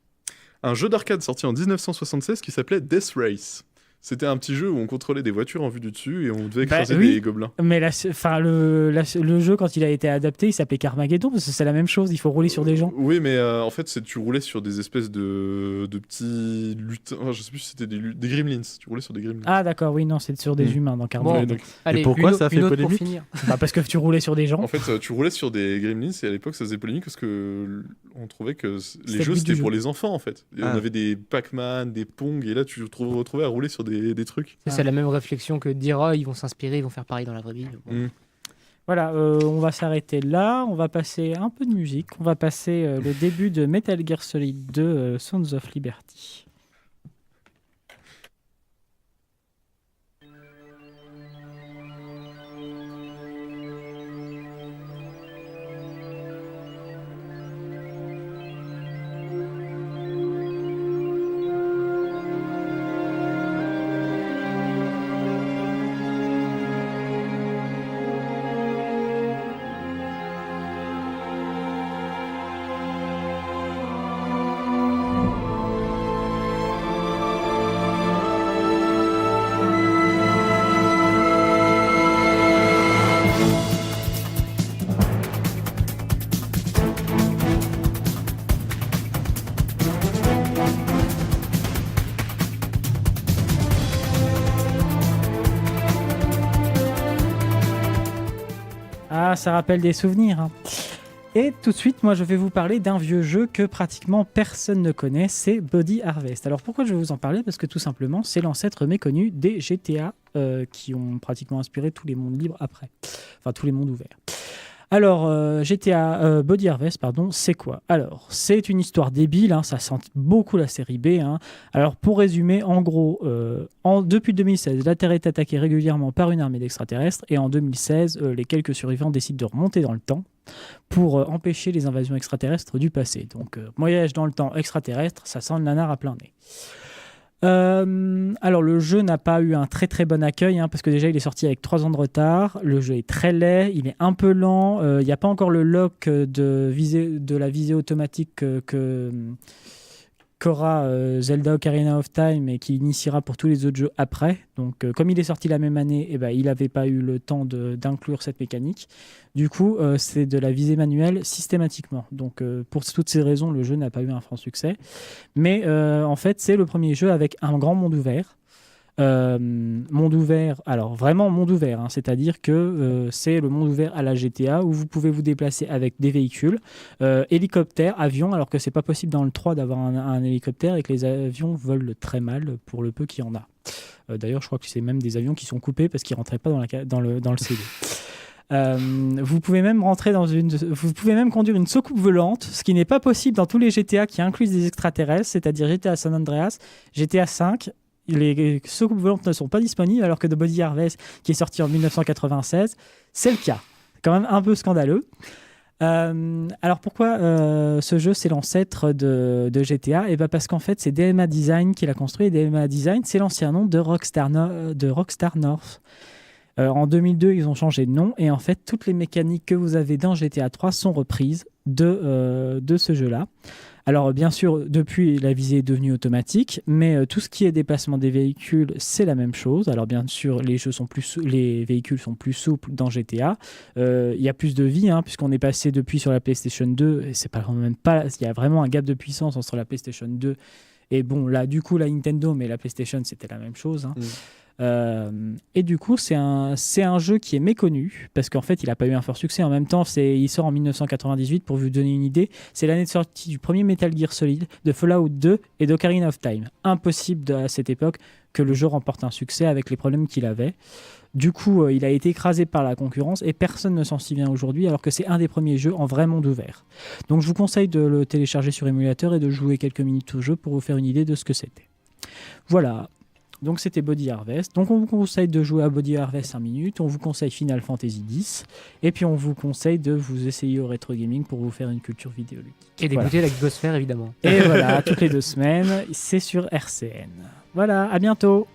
Un jeu d'arcade sorti en 1976 qui s'appelait Death Race. C'était un petit jeu où on contrôlait des voitures en vue du dessus et on devait écraser des gobelins. Mais le jeu, quand il a été adapté, il s'appelait Carmageddon parce que c'est la même chose, il faut rouler sur des gens. Oui, mais en fait, tu roulais sur des espèces de petits lutins. Enfin, je sais plus si c'était des gremlins. Tu roulais sur des gremlins. Ah d'accord, oui, non, c'est sur des humains dans Carmageddon. Bon, allez, et pourquoi ça fait une autre polémique pour finir. Bah, parce que tu roulais sur des gens. En fait, tu roulais sur des gremlins et à l'époque, ça faisait polémique parce que on trouvait que les le jeux but c'était du pour jeu. les enfants en fait. Et on avait des Pac-Man, des Pong et là, tu te retrouvais à rouler sur des trucs. C'est la même réflexion que de dire ils vont s'inspirer, ils vont faire pareil dans la vraie vie. Bon. Voilà, on va s'arrêter là. On va passer un peu de musique. On va passer le début de Metal Gear Solid 2, Sons of Liberty. Ah, ça rappelle des souvenirs. Hein. Et tout de suite, moi, je vais vous parler d'un vieux jeu que pratiquement personne ne connaît, c'est Body Harvest. Alors pourquoi je vais vous en parler? Parce que tout simplement, c'est l'ancêtre méconnu des GTA qui ont pratiquement inspiré tous les mondes libres après. Enfin, tous les mondes ouverts. Alors, GTA Body Harvest, pardon, c'est quoi? Alors, c'est une histoire débile, hein, ça sent beaucoup la série B. Hein. Alors, pour résumer, en gros, depuis 2016, la Terre est attaquée régulièrement par une armée d'extraterrestres, et en 2016, les quelques survivants décident de remonter dans le temps pour empêcher les invasions extraterrestres du passé. Donc, voyage dans le temps extraterrestre, ça sent le nanar à plein nez. Alors le jeu n'a pas eu un très très bon accueil parce que déjà il est sorti avec 3 ans de retard, le jeu est très laid, il est un peu lent, il n'y a pas encore le lock de la visée automatique qu'aura Zelda Ocarina of Time et qui initiera pour tous les autres jeux après. Donc comme il est sorti la même année, il n'avait pas eu le temps d'inclure cette mécanique. Du coup, c'est de la visée manuelle systématiquement. Donc pour toutes ces raisons, le jeu n'a pas eu un franc succès. Mais en fait, c'est le premier jeu avec un grand monde ouvert. Monde ouvert, alors vraiment monde ouvert, c'est-à-dire que c'est le monde ouvert à la GTA où vous pouvez vous déplacer avec des véhicules, hélicoptères, avions, alors que c'est pas possible dans le 3 d'avoir un hélicoptère et que les avions volent très mal pour le peu qu'il y en a. D'ailleurs, je crois que c'est même des avions qui sont coupés parce qu'ils rentraient pas dans le CD. Vous pouvez même vous pouvez même conduire une soucoupe volante, ce qui n'est pas possible dans tous les GTA qui incluent des extraterrestres, c'est-à-dire GTA San Andreas, GTA 5. Les soucoupes volantes ne sont pas disponibles, alors que The Body Harvest, qui est sorti en 1996, c'est le cas. C'est quand même un peu scandaleux. Alors pourquoi ce jeu c'est l'ancêtre de GTA? Et parce qu'en fait c'est DMA Design qui l'a construit. Et DMA Design, c'est l'ancien nom de Rockstar North. En 2002, ils ont changé de nom et en fait, toutes les mécaniques que vous avez dans GTA 3 sont reprises de ce jeu-là. Alors, bien sûr, depuis, la visée est devenue automatique, mais tout ce qui est déplacement des véhicules, c'est la même chose. Alors, bien sûr, les véhicules sont plus souples dans GTA. Il y a plus de vie, puisqu'on est passé depuis sur la PlayStation 2, et c'est pas même pas. Il y a vraiment un gap de puissance entre la PlayStation 2 et bon, là, du coup, la Nintendo, mais la PlayStation, c'était la même chose. Et du coup, c'est un jeu qui est méconnu parce qu'en fait, il n'a pas eu un fort succès. En même temps, il sort en 1998 pour vous donner une idée. C'est l'année de sortie du premier Metal Gear Solid, de Fallout 2 et d'Ocarina of Time. Impossible à cette époque que le jeu remporte un succès avec les problèmes qu'il avait. Du coup, il a été écrasé par la concurrence et personne ne s'en souvient aujourd'hui alors que c'est un des premiers jeux en vrai monde ouvert. Donc je vous conseille de le télécharger sur émulateur et de jouer quelques minutes au jeu pour vous faire une idée de ce que c'était. Voilà. Donc c'était Body Harvest. Donc on vous conseille de jouer à Body Harvest 5 minutes, on vous conseille Final Fantasy X, et puis on vous conseille de vous essayer au rétro gaming pour vous faire une culture vidéoludique. Et d'écouter la Gigosphère évidemment. Et voilà, toutes les 2 semaines, c'est sur RCN. Voilà, à bientôt.